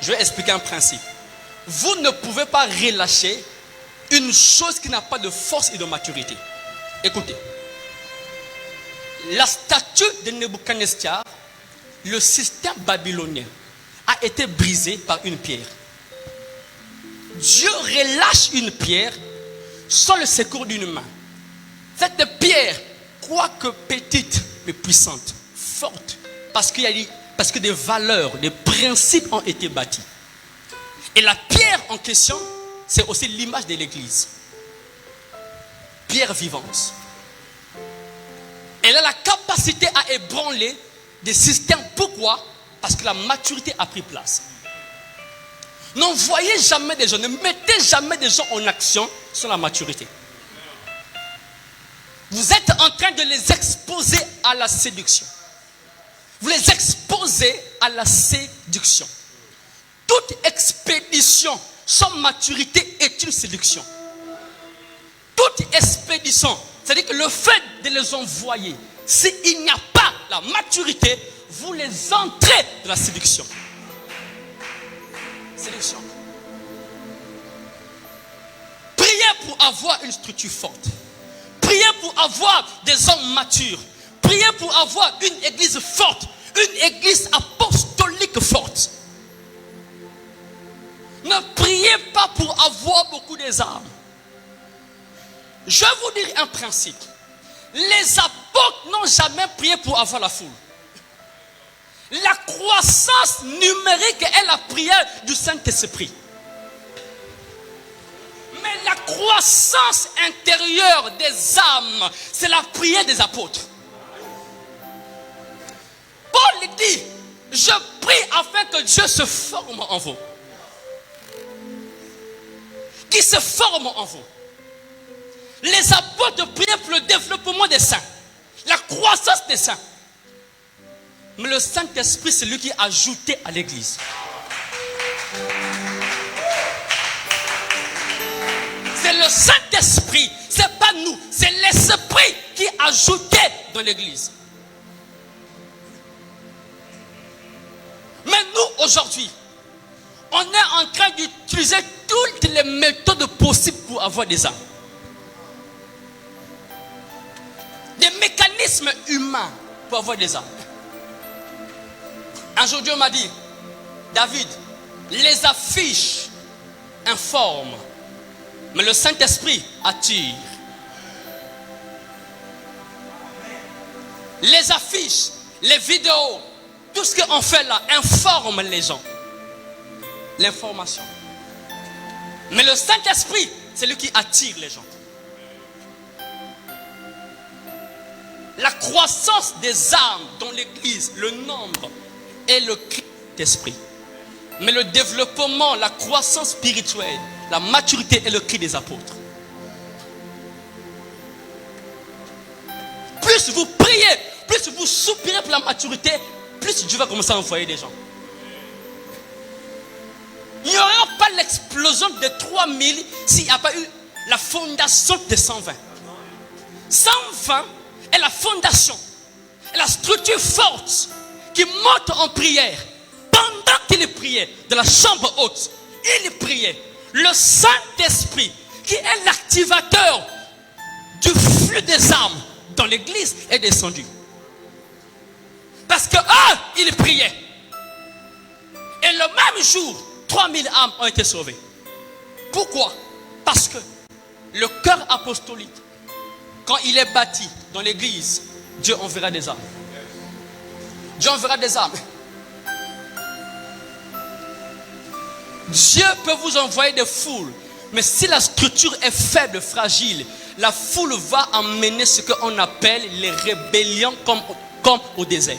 Speaker 3: Je vais expliquer un principe. Vous ne pouvez pas relâcher une chose qui n'a pas de force et de maturité. Écoutez, la statue de Nebuchadnezzar, le système babylonien, a été brisé par une pierre. Dieu relâche une pierre sans le secours d'une main. Cette pierre, quoique petite mais puissante, forte, parce que des valeurs, des principes ont été bâtis. Et la pierre en question, c'est aussi l'image de l'Église. Pierre vivante. Elle a la capacité à ébranler des systèmes. Pourquoi? Parce que la maturité a pris place. N'envoyez jamais des gens, ne mettez jamais des gens en action sans la maturité. Vous êtes en train de les exposer à la séduction. Vous les exposez à la séduction. Toute expédition sans maturité est une séduction. Toute expédition, c'est-à-dire que le fait de les envoyer, s'il n'y a pas la maturité, vous les entrez dans la séduction. Séduction. Priez pour avoir une structure forte. Priez pour avoir des hommes matures. Priez pour avoir une église forte, une église apostolique forte. Ne priez pas pour avoir beaucoup d'armes. Je vais vous dire un principe. Les apôtres n'ont jamais prié pour avoir la foule. La croissance numérique est la prière du Saint-Esprit. Mais la croissance intérieure des âmes, c'est la prière des apôtres. Paul dit, je prie afin que Dieu se forme en vous. Qui se forme en vous. Les apôtres priaient pour le développement des saints, la croissance des saints. Mais le Saint-Esprit, c'est lui qui a ajouté à l'église. C'est le Saint-Esprit, c'est pas nous, c'est l'Esprit qui a ajouté dans l'église. Mais nous, aujourd'hui, on est en train d'utiliser toutes les méthodes possibles pour avoir des âmes. Des mécanismes humains pour avoir des âmes. Un jour, Dieu m'a dit, David, les affiches informent, mais le Saint-Esprit attire. Les affiches, les vidéos, tout ce qu'on fait là informe les gens. L'information. Mais le Saint-Esprit, c'est lui qui attire les gens. La croissance des âmes dans l'église, le nombre est le cri d'esprit. Mais le développement, la croissance spirituelle, la maturité est le cri des apôtres. Plus vous priez, plus vous soupirez pour la maturité, plus Dieu va commencer à envoyer des gens. Il n'y aura pas l'explosion de 3000 s'il n'y a pas eu la fondation de 120. 120 est la fondation, est la structure forte qui monte en prière. Pendant qu'il priait de la chambre haute, il priait. Le Saint-Esprit, qui est l'activateur du flux des âmes dans l'église est descendu. Parce que eux, ils priaient. Et le même jour, 3000 âmes ont été sauvées. Pourquoi? Parce que le cœur apostolique, quand il est bâti dans l'église, Dieu enverra des âmes. Dieu enverra des âmes. Dieu peut vous envoyer des foules. Mais si la structure est faible, fragile, la foule va amener ce qu'on appelle les rébellions comme au désert.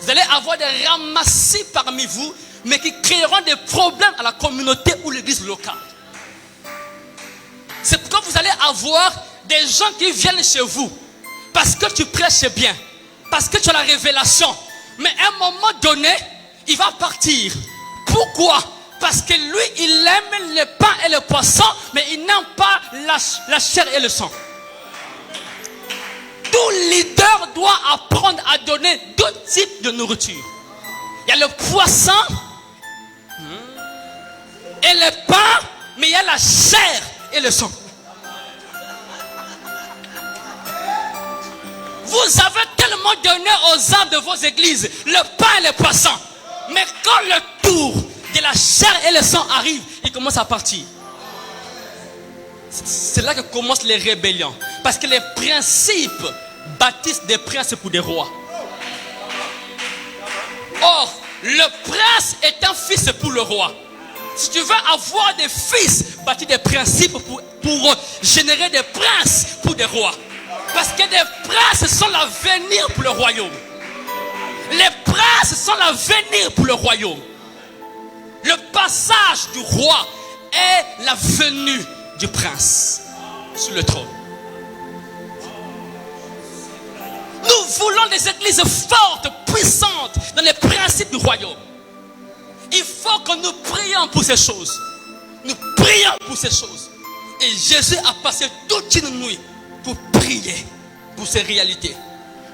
Speaker 3: Vous allez avoir des ramassis parmi vous, mais qui créeront des problèmes à la communauté ou l'église locale. C'est pourquoi vous allez avoir des gens qui viennent chez vous parce que tu prêches bien, parce que tu as la révélation. Mais à un moment donné, il va partir. Pourquoi? Parce que lui, il aime le pain et le poisson, mais il n'aime pas la chair et le sang. Tout leader doit apprendre à donner deux types de nourriture. Il y a le poisson et le pain, mais il y a la chair et le sang. Vous avez tellement donné aux âmes de vos églises le pain et le poisson. Mais quand le tour de la chair et le sang arrive, il commence à partir. C'est là que commencent les rébellions. Parce que les principes bâtissent des princes pour des rois. Or, le prince est un fils pour le roi. Si tu veux avoir des fils, bâtis des principes pour générer des princes pour des rois. Parce que des princes sont l'avenir pour le royaume. Les princes sont l'avenir pour le royaume. Le passage du roi est la venue du prince sur le trône. Nous voulons des églises fortes, puissantes dans les principes du royaume. Il faut que nous prions pour ces choses. Nous prions pour ces choses. Et Jésus a passé toute une nuit pour prier pour ces réalités.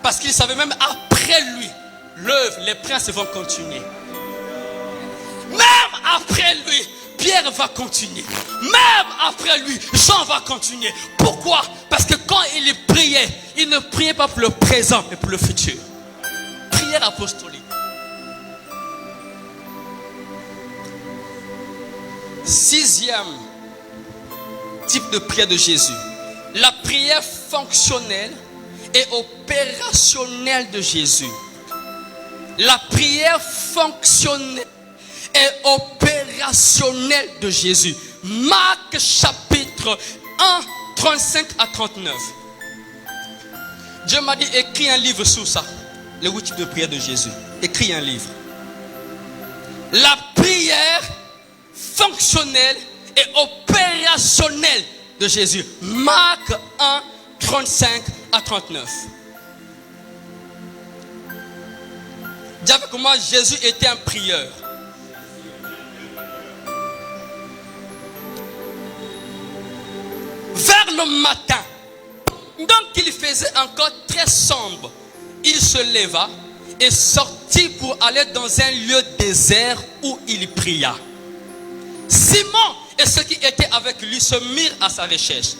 Speaker 3: Parce qu'il savait même après lui, l'œuvre, les princes vont continuer. Même après lui, Pierre va continuer. Même après lui, Jean va continuer. Pourquoi? Parce que quand il priait, il ne priait pas pour le présent, mais pour le futur. Prière apostolique. Sixième type de prière de Jésus. La prière fonctionnelle et opérationnelle de Jésus. La prière fonctionnelle et opérationnelle de Jésus. Marc chapitre 1, 35 à 39. Dieu m'a dit, écris un livre sur ça. Les 8 types de prière de Jésus. Écris un livre. La prière fonctionnelle et opérationnelle de Jésus. Marc 1, 35 à 39. Dis avec moi, Jésus était un prieur. Vers le matin, donc il faisait encore très sombre, il se leva et sortit pour aller dans un lieu désert où il pria. Simon et ceux qui étaient avec lui se mirent à sa recherche.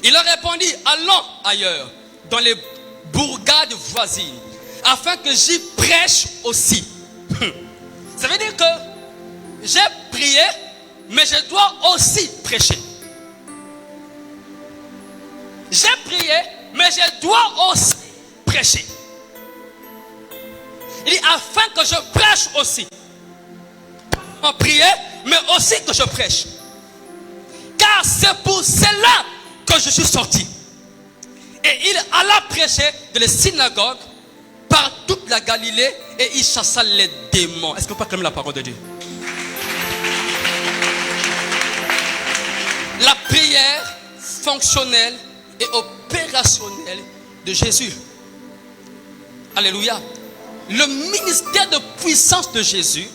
Speaker 3: Il leur répondit, allons ailleurs, dans les bourgades voisines, afin que j'y prêche aussi. Ça veut dire que j'ai prié, mais je dois aussi prêcher. J'ai prié, mais je dois aussi prêcher. Il dit, afin que je prêche aussi. En prier, mais aussi que je prêche. Car c'est pour cela que je suis sorti. Et il alla prêcher dans les synagogues par toute la Galilée et il chassa les démons. Est-ce qu'on peut acclamer la parole de Dieu? La prière fonctionnelle et opérationnelle de Jésus. Alléluia. Le ministère de puissance de Jésus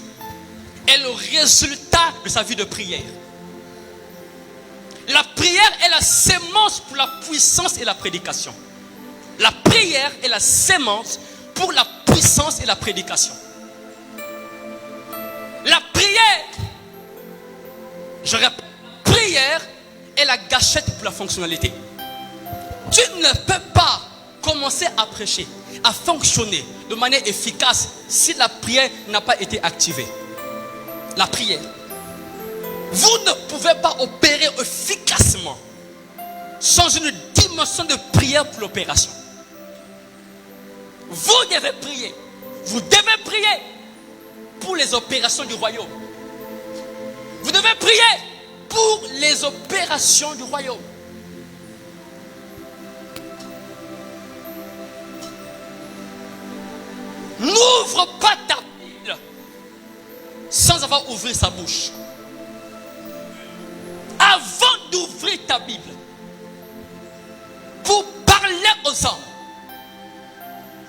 Speaker 3: est le résultat de sa vie de prière. La prière est la sémence pour la puissance et la prédication. La prière est la sémence pour la puissance et la prédication. La prière, je répète, la prière est la gâchette pour la fonctionnalité. Tu ne peux pas commencer à prêcher, à fonctionner de manière efficace si la prière n'a pas été activée. La prière. Vous ne pouvez pas opérer efficacement sans une dimension de prière pour l'opération. Vous devez prier. Vous devez prier pour les opérations du royaume. Vous devez prier pour les opérations du royaume. N'ouvre pas ta Bible sans avoir ouvert sa bouche. Avant d'ouvrir ta Bible pour parler aux hommes,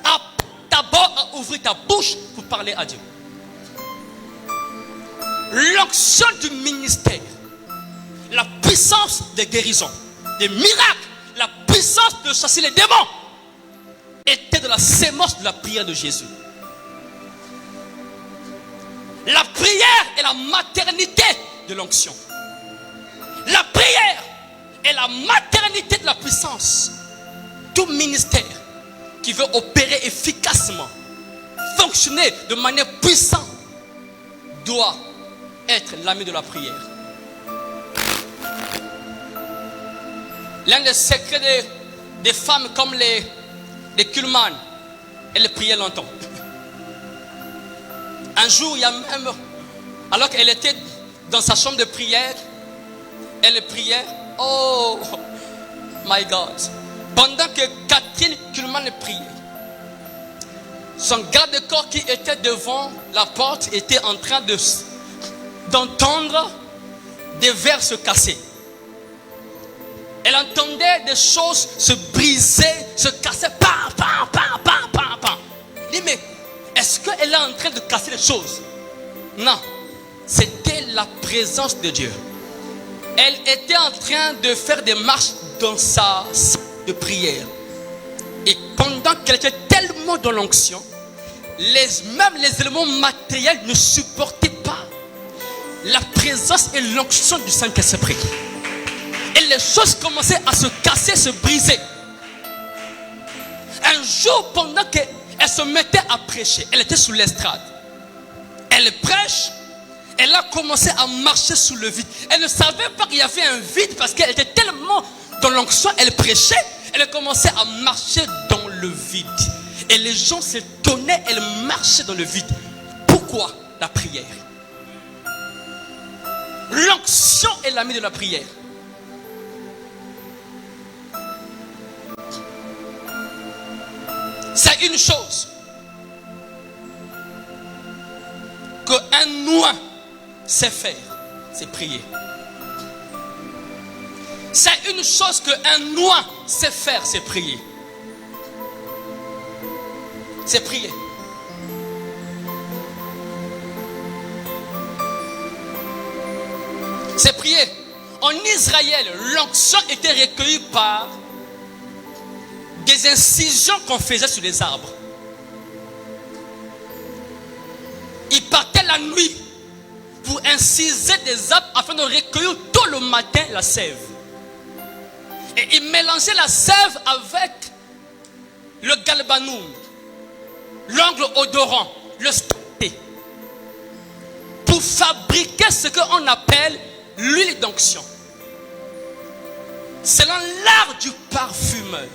Speaker 3: apprends d'abord à ouvrir ta bouche pour parler à Dieu. L'onction du ministère, la puissance de guérison, des miracles, la puissance de chasser les démons était de la sémence de la prière de Jésus. La prière est la maternité de l'onction. La prière est la maternité de la puissance. Tout ministère qui veut opérer efficacement, fonctionner de manière puissante, doit être l'ami de la prière. L'un des secrets des femmes comme les Kuhlman, elles priaient longtemps. Un jour, il y a même, alors qu'elle était dans sa chambre de prière, elle priait. Oh my God. Pendant que Catherine Kuhlman priait, son garde-corps qui était devant la porte était en train d'entendre des verres se casser. Elle entendait des choses se briser, se casser. Pam, pam, pam, pam, pam, pam. Elle dit, mais est-ce qu'elle est en train de casser les choses? Non. C'était la présence de Dieu. Elle était en train de faire des marches dans sa salle de prière. Et pendant qu'elle était tellement dans l'onction, même les éléments matériels ne supportaient pas la présence et l'onction du Saint-Esprit. Et les choses commençaient à se casser, se briser. Un jour, pendant qu'elle se mettait à prêcher, elle était sous l'estrade. Elle prêche, elle a commencé à marcher sous le vide. Elle ne savait pas qu'il y avait un vide parce qu'elle était tellement dans l'onction, elle prêchait, elle commençait à marcher dans le vide. Et les gens s'étonnaient, elle marchait dans le vide. Pourquoi? La prière. L'onction est l'ami de la prière. C'est une chose qu'un noix sait faire, c'est prier. C'est une chose qu'un noix sait faire, c'est prier. C'est prier. C'est prier. En Israël, l'onction était recueillie par des incisions qu'on faisait sur les arbres. Ils partaient la nuit pour inciser des arbres afin de recueillir tôt le matin la sève. Et ils mélangeaient la sève avec le galbanum, l'ongle odorant, le sté, pour fabriquer ce qu'on appelle l'huile d'onction. Selon l'art du parfumeur,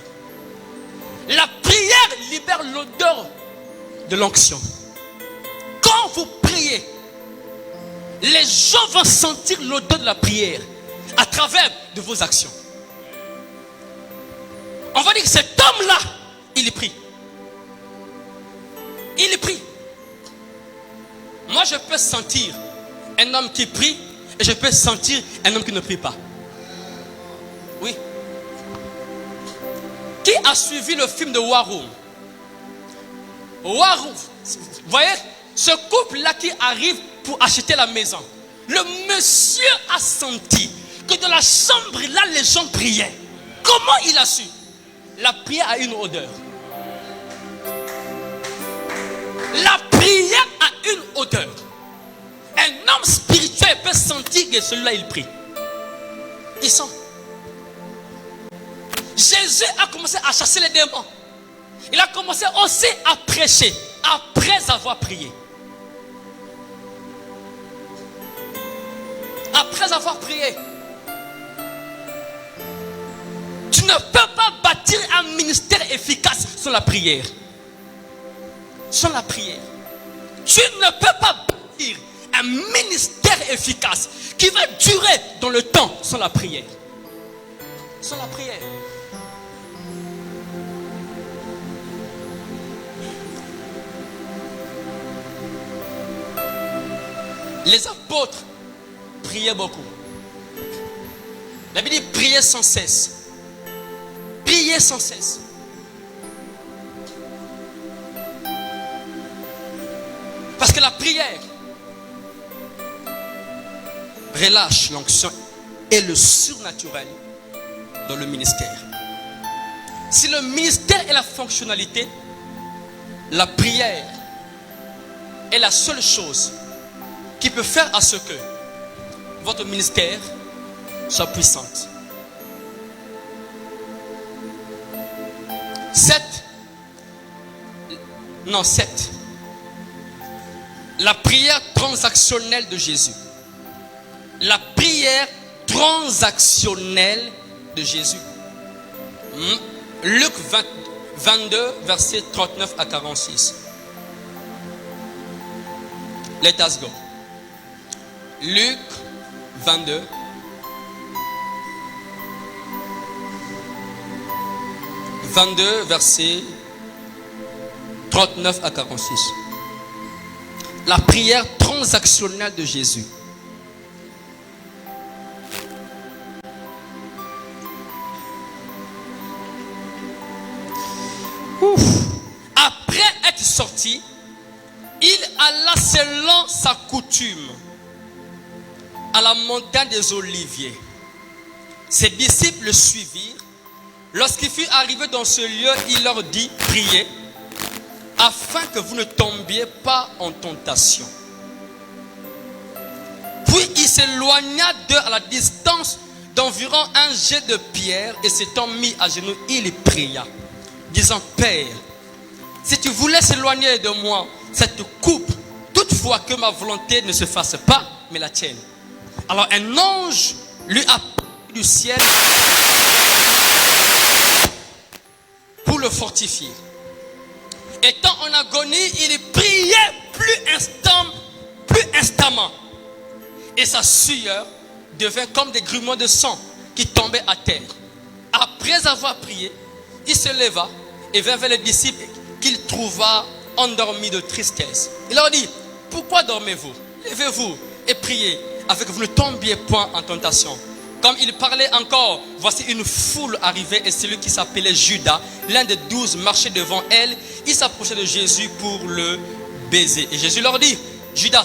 Speaker 3: la prière libère l'odeur de l'onction. Quand vous priez, les gens vont sentir l'odeur de la prière à travers de vos actions. On va dire que cet homme-là, il prie. Il prie. Moi, je peux sentir un homme qui prie et je peux sentir un homme qui ne prie pas. Oui. Qui a suivi le film de War Room? War Room, vous voyez, ce couple-là qui arrive pour acheter la maison. Le monsieur a senti que dans la chambre-là, les gens priaient. Comment il a su? La prière a une odeur. La prière a une odeur. Un homme spirituel peut sentir que celui-là il prie. Il sent. Jésus a commencé à chasser les démons. Il a commencé aussi à prêcher après avoir prié. Après avoir prié. Tu ne peux pas bâtir un ministère efficace sans la prière. Sans la prière. Tu ne peux pas bâtir un ministère efficace qui va durer dans le temps sans la prière. Sans la prière. Les apôtres priaient beaucoup. La Bible dit prier sans cesse. Prier sans cesse. Parce que la prière relâche l'onction et le surnaturel dans le ministère. Si le ministère est la fonctionnalité, la prière est la seule chose qui peut faire à ce que votre ministère soit puissant. 7. La prière transactionnelle de Jésus. La prière transactionnelle de Jésus. Luc 22, versets 39 à 46. Let us go. Luc 22. Versets 39 à 46. La prière transactionnelle de Jésus. Après être sorti, il alla selon sa coutume à la montagne des Oliviers. Ses disciples le suivirent. Lorsqu'il fut arrivé dans ce lieu, il leur dit, priez, afin que vous ne tombiez pas en tentation. Puis il s'éloigna d'eux à la distance d'environ un jet de pierre et s'étant mis à genoux, il pria, disant, Père, si tu voulais s'éloigner de moi cette coupe, toutefois que ma volonté ne se fasse pas, mais la tienne. Alors un ange lui apparut du ciel pour le fortifier. Étant en agonie, il priait plus instamment. Et sa sueur devint comme des grumeaux de sang qui tombaient à terre. Après avoir prié, il se leva et vint vers les disciples qu'il trouva endormis de tristesse. Il leur dit, pourquoi dormez-vous? Levez-vous et priez, afin que vous ne tombiez point en tentation. Comme il parlait encore, voici une foule arrivée et celui qui s'appelait Judas, l'un des 12, marchait devant elle. Il s'approchait de Jésus pour le baiser. Et Jésus leur dit, Judas,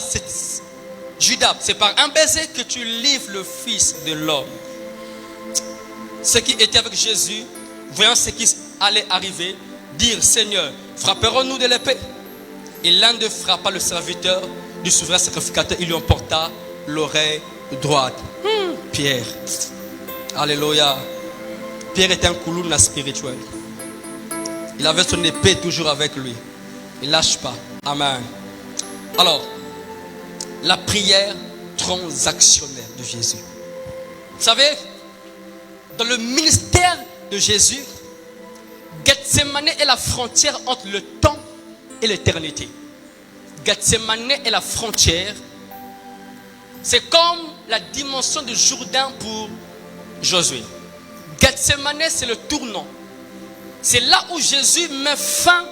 Speaker 3: c'est par un baiser que tu livres le Fils de l'homme. Ceux qui étaient avec Jésus, voyant ce qui allait arriver, dirent, Seigneur, frapperons-nous de l'épée? Et l'un d'eux frappa le serviteur du souverain sacrificateur. Il lui emporta l'oreille droite. Pierre. Alléluia. Pierre était un koulouna spirituel. Il avait son épée toujours avec lui. Il ne lâche pas. Amen. Alors, la prière transactionnelle de Jésus. Vous savez, dans le ministère de Jésus, Gethsemane est la frontière entre le temps et l'éternité. Gethsemane est la frontière. C'est comme la dimension du Jourdain pour Josué. Gethsemane, c'est le tournant. C'est là où Jésus met fin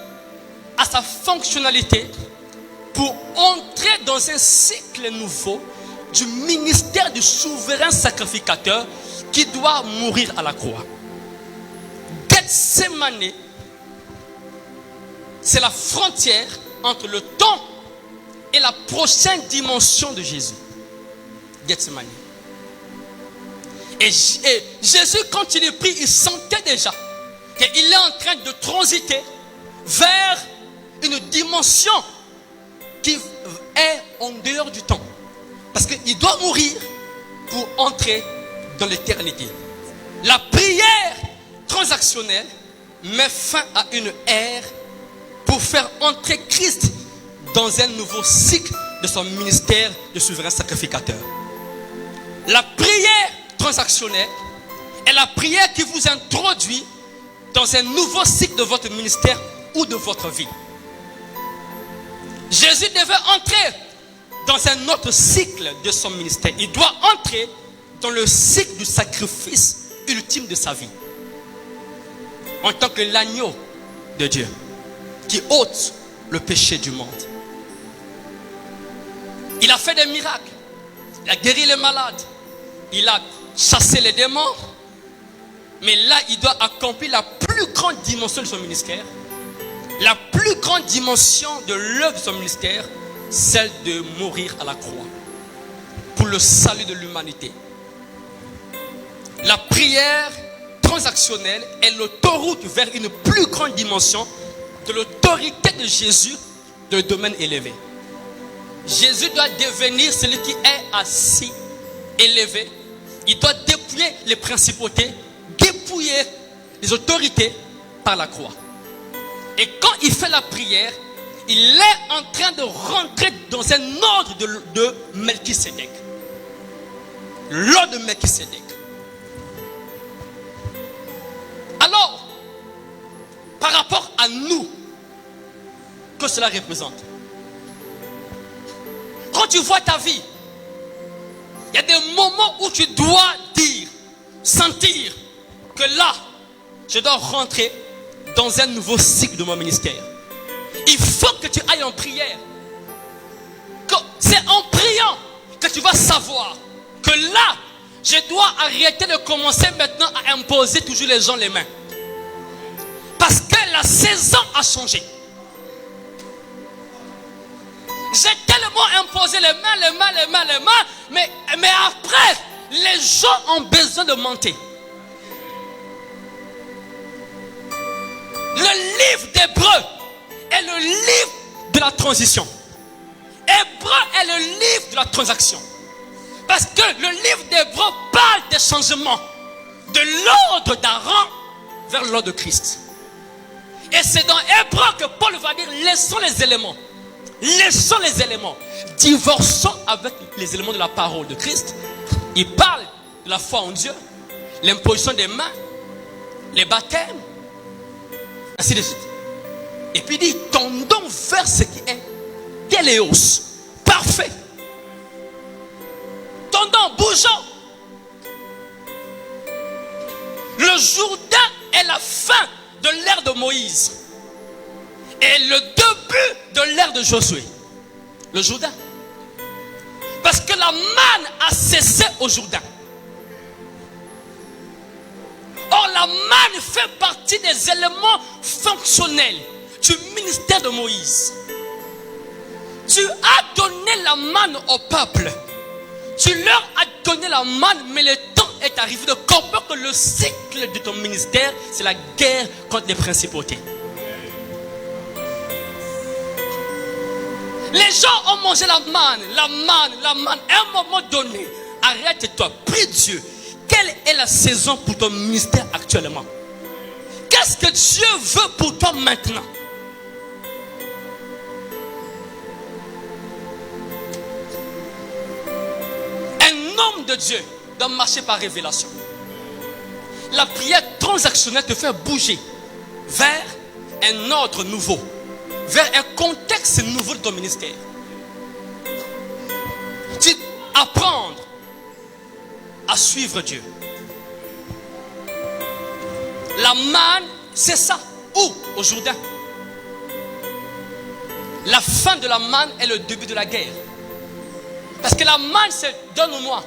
Speaker 3: à sa fonctionnalité pour entrer dans un cycle nouveau du ministère du souverain sacrificateur qui doit mourir à la croix. Gethsemane, c'est la frontière entre le temps et la prochaine dimension de Jésus. Gethsemane. Et Jésus, quand il est pris, il sentait déjà qu'il est en train de transiter vers une dimension qui est en dehors du temps. Parce qu'il doit mourir pour entrer dans l'éternité. La prière transactionnelle met fin à une ère pour faire entrer Christ dans un nouveau cycle de son ministère de souverain sacrificateur. La prière transactionnelle est la prière qui vous introduit dans un nouveau cycle de votre ministère ou de votre vie. Jésus devait entrer dans un autre cycle de son ministère. Il doit entrer dans le cycle du sacrifice ultime de sa vie. En tant que l'agneau de Dieu qui ôte le péché du monde. Il a fait des miracles. Il a guéri les malades. Il a chassé les démons. Mais là, il doit accomplir la plus grande dimension de son ministère. La plus grande dimension de l'œuvre de son ministère, celle de mourir à la croix pour le salut de l'humanité. La prière transactionnelle est l'autoroute vers une plus grande dimension de l'autorité de Jésus de domaine élevé. Jésus doit devenir celui qui est assis, élevé. Il doit dépouiller les principautés, dépouiller les autorités par la croix. Et quand il fait la prière, il est en train de rentrer dans un ordre de Melchisédek. L'ordre de Melchisédek. Alors, par rapport à nous, que cela représente? Quand tu vois ta vie, il y a des moments où tu dois dire, sentir que là, je dois rentrer dans un nouveau cycle de mon ministère. Il faut que tu ailles en prière. C'est en priant que tu vas savoir que là, je dois arrêter de commencer maintenant à imposer toujours les gens les mains. Parce que la saison a changé. J'ai tellement imposé les mains, mais après, les gens ont besoin de monter. Le livre d'Hébreu est le livre de la transition. Hébreu est le livre de la transaction. Parce que le livre d'Hébreu parle des changements de l'ordre d'Aaron vers l'ordre de Christ. Et c'est dans Hébreu que Paul va dire, laissons les éléments. Laissons les éléments. Divorçons avec les éléments de la parole de Christ. Il parle de la foi en Dieu, l'imposition des mains, les baptêmes, ainsi de suite. Et puis il dit, tendons vers ce qui est téléos, parfait. Tendons, bougeons. Le Jourdain est la fin de l'ère de Moïse et le début de l'ère de Josué. Le Jourdain. Parce que la manne a cessé au Jourdain. Or la manne fait partie des éléments fonctionnels du ministère de Moïse. Tu as donné la manne au peuple. Tu leur as donné la manne, mais le temps est arrivé de comprendre que le cycle de ton ministère, c'est la guerre contre les principautés. Les gens ont mangé la manne. À un moment donné, arrête-toi, prie Dieu. Quelle est la saison pour ton ministère actuellement? Qu'est-ce que Dieu veut pour toi maintenant? Un homme de Dieu doit marcher par révélation. La prière transactionnelle te fait bouger vers un ordre nouveau, vers un contexte nouveau de ton ministère. Tu dois apprendre à suivre Dieu. La manne, c'est ça. Où? Au Jourdain. La fin de la manne est le début de la guerre. Parce que la manne, c'est donne-moi,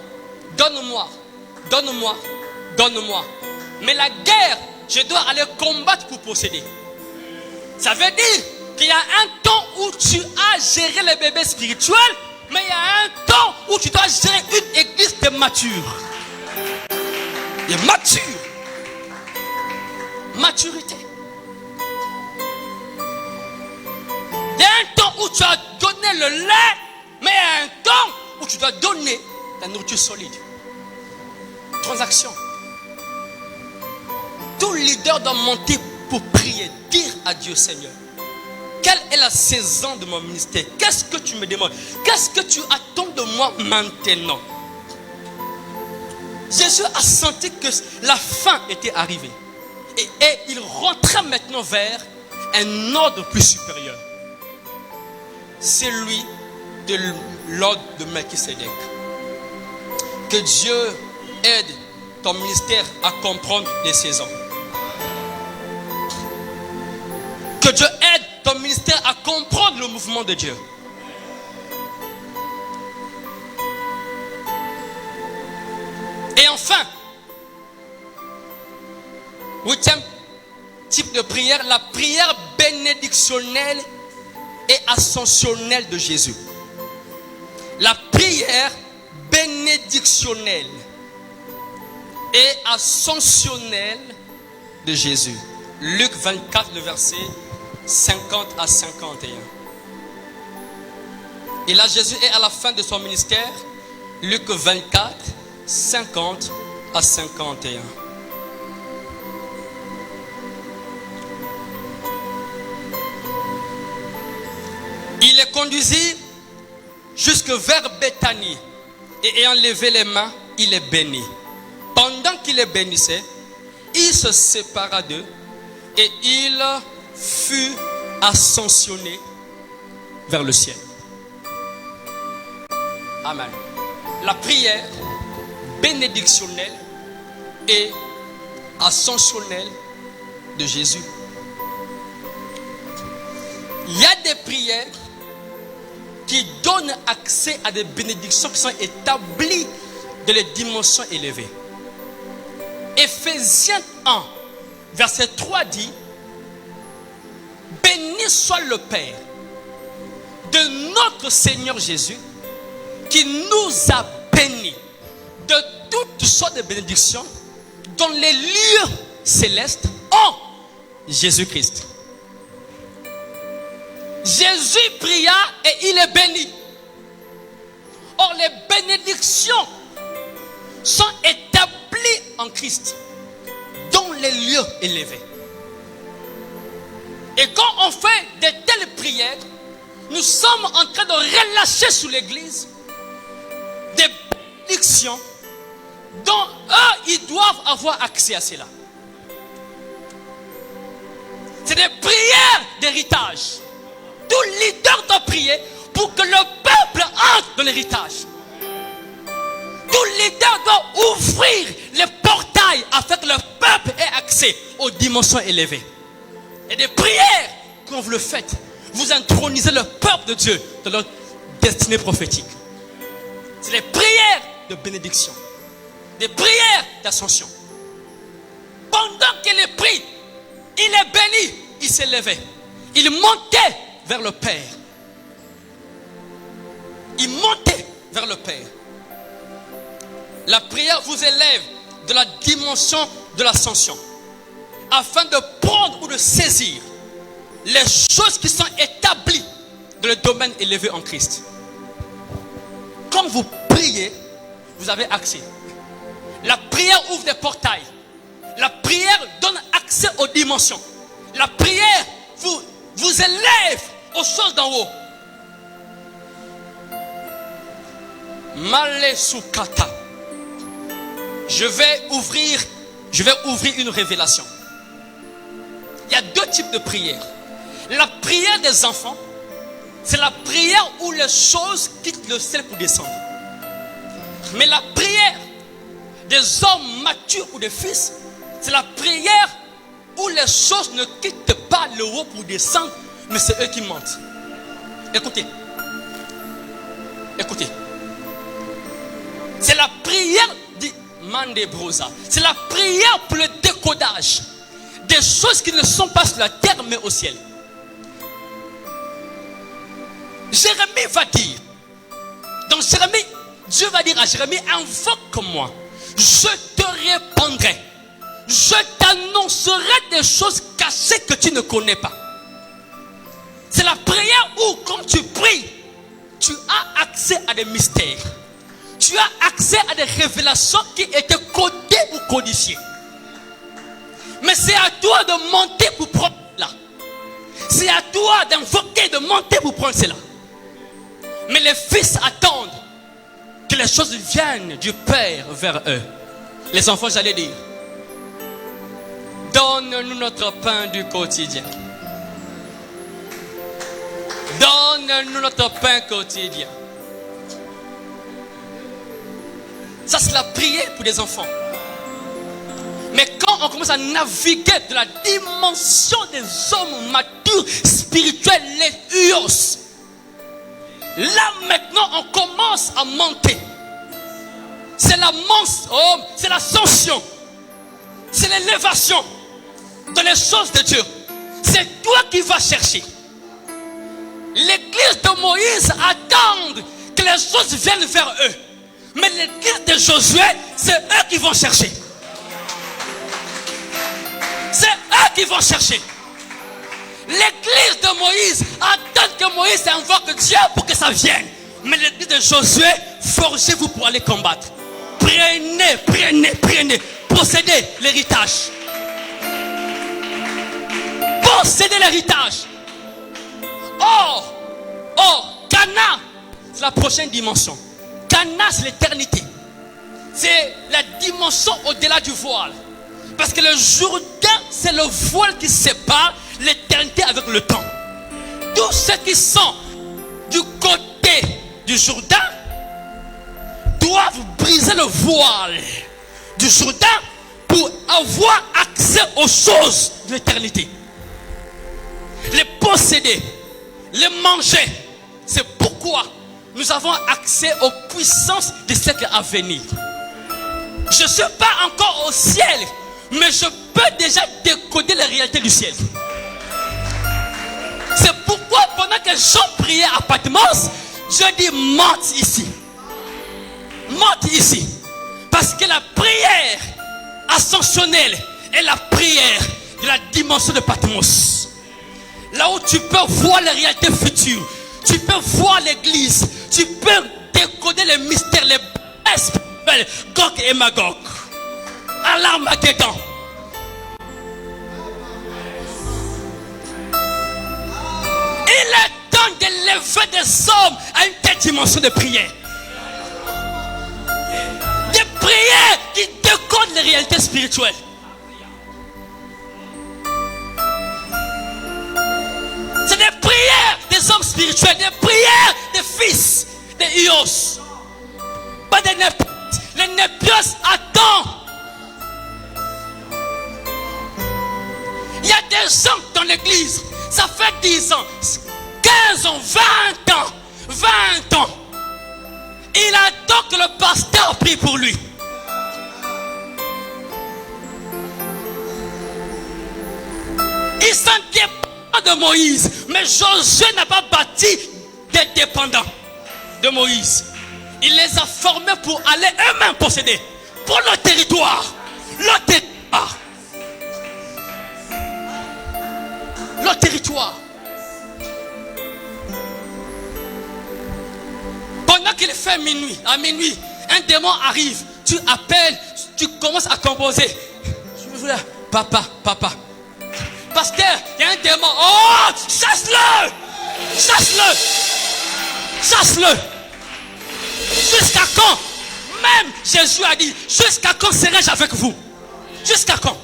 Speaker 3: donne-moi, donne-moi, donne-moi. Mais la guerre, je dois aller combattre pour posséder. Ça veut dire qu'il y a un temps où tu as géré les bébés spirituels, mais il y a un temps où tu dois gérer une église de mature. Et mature. Maturité. Il y a un temps où tu as donné le lait, mais il y a un temps où tu dois donner la nourriture solide. Transaction. Tout leader doit monter pour prier, dire à Dieu, Seigneur, quelle est la saison de mon ministère? Qu'est-ce que tu me demandes? Qu'est-ce que tu attends de moi maintenant? Jésus a senti que la fin était arrivée. Et il rentrait maintenant vers un ordre plus supérieur. C'est lui de l'ordre de Melchisédek. Que Dieu aide ton ministère à comprendre les saisons. Que Dieu aide ton ministère à comprendre le mouvement de Dieu. Et enfin, 8e type de prière, la prière bénédictionnelle et ascensionnelle de Jésus. La prière bénédictionnelle et ascensionnelle de Jésus. Luc 24, le verset 50 à 51. Et là, Jésus est à la fin de son ministère. Luc 24, 50 à 51. Il les conduisit jusque vers Béthanie. Et ayant levé les mains, il les bénit. Pendant qu'il les bénissait, il se sépara d'eux et il fut ascensionné vers le ciel. Amen. La prière bénédictionnelle et ascensionnelle de Jésus. Il y a des prières qui donnent accès à des bénédictions qui sont établies dans les dimensions élevées. Éphésiens 1, verset 3 dit: béni soit le Père de notre Seigneur Jésus, qui nous a bénis de toutes sortes de bénédictions dans les lieux célestes en Jésus-Christ. Jésus pria et il est béni. Or, les bénédictions sont établies en Christ dans les lieux élevés. Et quand on fait de telles prières, nous sommes en train de relâcher sur l'Église des bénédictions dont eux, ils doivent avoir accès à cela. C'est des prières d'héritage. Tout leader doit prier pour que le peuple entre dans l'héritage. Tout leader doit ouvrir les portails afin que le peuple ait accès aux dimensions élevées. Et des prières, quand vous le faites, vous intronisez le peuple de Dieu dans leur destinée prophétique. C'est des prières de bénédiction, des prières d'ascension. Pendant qu'il est pris, il est béni, il s'est levé, il montait vers le Père. Il montait vers le Père. La prière vous élève de la dimension de l'ascension, afin de prendre ou de saisir les choses qui sont établies dans le domaine élevé en Christ. Quand vous priez, vous avez accès. La prière ouvre des portails. La prière donne accès aux dimensions. La prière vous élève aux choses d'en haut. Malesukata. Je vais ouvrir une révélation. Il y a deux types de prières. La prière des enfants, c'est la prière où les choses quittent le ciel pour descendre. Mais la prière des hommes matures ou des fils, c'est la prière où les choses ne quittent pas le haut pour descendre, mais c'est eux qui montent. Écoutez. Écoutez. C'est la prière du Mandebrosa. C'est la prière pour le décodage des choses qui ne sont pas sur la terre mais au ciel. Jérémie va dire, dans Jérémie, Dieu va dire à Jérémie: invoque-moi, je te répondrai, je t'annoncerai des choses cachées que tu ne connais pas. C'est la prière où, quand tu pries, tu as accès à des mystères, tu as accès à des révélations qui étaient codées ou codifiées. Mais c'est à toi de monter pour prendre cela. C'est à toi d'invoquer, de monter pour prendre cela. Mais les fils attendent que les choses viennent du Père vers eux. Les enfants, j'allais dire, donne-nous notre pain du quotidien. Donne-nous notre pain quotidien. Ça, c'est la prière pour les enfants. Mais quand on commence à naviguer de la dimension des hommes matures, spirituels, les huios, là maintenant on commence à monter. C'est c'est l'ascension. C'est l'élévation dans les choses de Dieu. C'est toi qui vas chercher. L'église de Moïse attend que les choses viennent vers eux. Mais l'église de Josué, c'est eux qui vont chercher. C'est eux qui vont chercher. L'église de Moïse attend que Moïse invoque Dieu pour que ça vienne. Mais l'église de Josué, forgez-vous pour aller combattre. Prenez. Possédez l'héritage. Possédez l'héritage. Cana, c'est la prochaine dimension. Cana, c'est l'éternité. C'est la dimension au-delà du voile. Parce que le Jourdain, c'est le voile qui sépare l'éternité avec le temps. Tous ceux qui sont du côté du Jourdain doivent briser le voile du Jourdain pour avoir accès aux choses de l'éternité. Les posséder, les manger. C'est pourquoi nous avons accès aux puissances des siècles à venir. Je ne suis pas encore au ciel, mais je peux déjà décoder les réalités du ciel. C'est pourquoi pendant que Jean priait à Patmos, Dieu dit monte ici. Monte ici. Parce que la prière ascensionnelle est la prière de la dimension de Patmos. Là où tu peux voir les réalités futures. Tu peux voir l'église. Tu peux décoder les mystères, les spirituels, Gog et Magog. À l'Armageddon. Il est temps d'élever des hommes à une telle dimension de prière. Des prières qui décodent les réalités spirituelles. C'est des prières des hommes spirituels, des prières des fils, des huios. Pas des népios. Les népios attendent. Il y a des gens dans l'église, ça fait 10 ans, 15 ans, 20 ans. Il attend que le pasteur prie pour lui. Il s'en dépend de Moïse. Mais Josué n'a pas bâti des dépendants de Moïse. Il les a formés pour aller eux-mêmes posséder. Pour leur territoire. Leur territoire. Leur territoire. Pendant qu'il fait minuit, à minuit, un démon arrive. Tu appelles, tu commences à composer. Papa. Pasteur, il y a un démon. Oh, chasse-le. Jusqu'à quand? Même Jésus a dit, jusqu'à quand serai-je avec vous? Jusqu'à quand?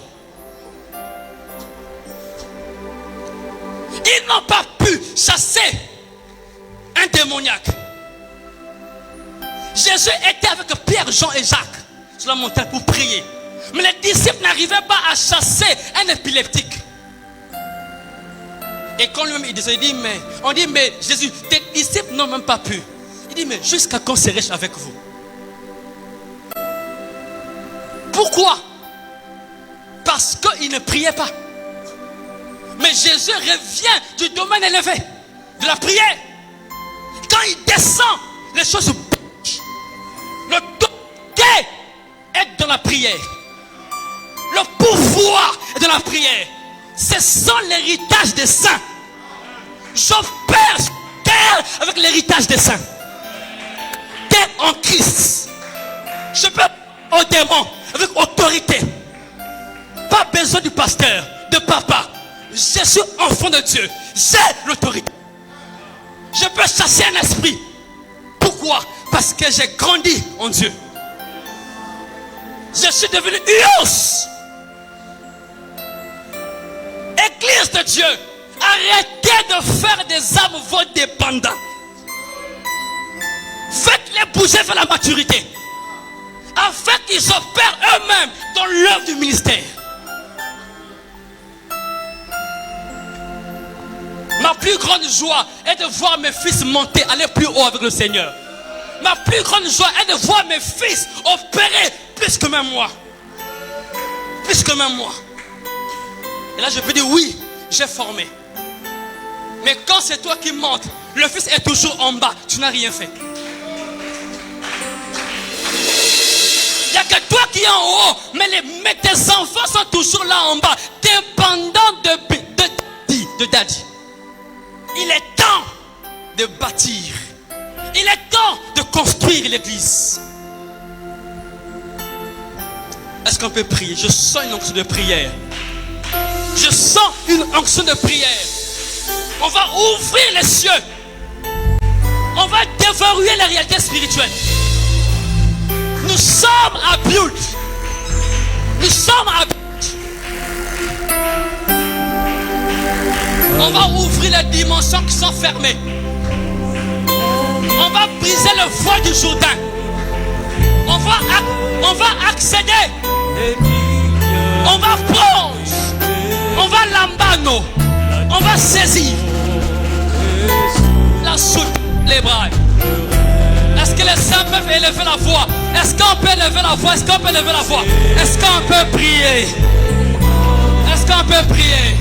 Speaker 3: Ils n'ont pas pu chasser un démoniaque. Jésus était avec Pierre, Jean et Jacques sur la montagne pour prier. Mais les disciples n'arrivaient pas à chasser un épileptique. Et quand lui-même il dit, on dit, mais Jésus, tes disciples n'ont même pas pu. Il dit, mais jusqu'à quand serai-je avec vous? Pourquoi? Parce qu'il ne priait pas. Mais Jésus revient du domaine élevé de la prière. Quand il descend, les choses bougent. Le domaine est dans la prière. Le pouvoir est dans la prière. C'est sans l'héritage des saints. J'opère sur terre avec l'héritage des saints. T'es en Christ. Je peux au démon avec autorité. pas besoin du pasteur, de papa. Je suis enfant de Dieu. J'ai l'autorité. Je peux chasser un esprit. Pourquoi? Parce que j'ai grandi en Dieu. Je suis devenu Huios. Église de Dieu, arrêtez de faire des âmes vos dépendants. Faites-les bouger vers la maturité, afin qu'ils opèrent eux-mêmes dans l'œuvre du ministère. Ma plus grande joie est de voir mes fils monter, aller plus haut avec le Seigneur. Ma plus grande joie est de voir mes fils opérer plus que même moi. Plus que même moi. Et là je peux dire oui, j'ai formé. Mais quand c'est toi qui montes, le fils est toujours en bas, tu n'as rien fait. Il n'y a que toi qui es en haut, mais tes enfants sont toujours là en bas, dépendants de daddy. Il est temps de bâtir. Il est temps de construire l'église. Est-ce qu'on peut prier? Je sens une onction de prière. Je sens une onction de prière. On va ouvrir les cieux. On va déverrouiller la réalité spirituelle. Nous sommes à build. Nous sommes à build. On va ouvrir les dimensions qui sont fermées. On va briser le voile du Jourdain. On va accéder. On va prendre. On va lambano. On va saisir. La soute, les bras. Est-ce que les saints peuvent élever la voix? Est-ce qu'on peut élever la voix? Est-ce qu'on peut élever la voix? Est-ce qu'on peut prier? Est-ce qu'on peut prier?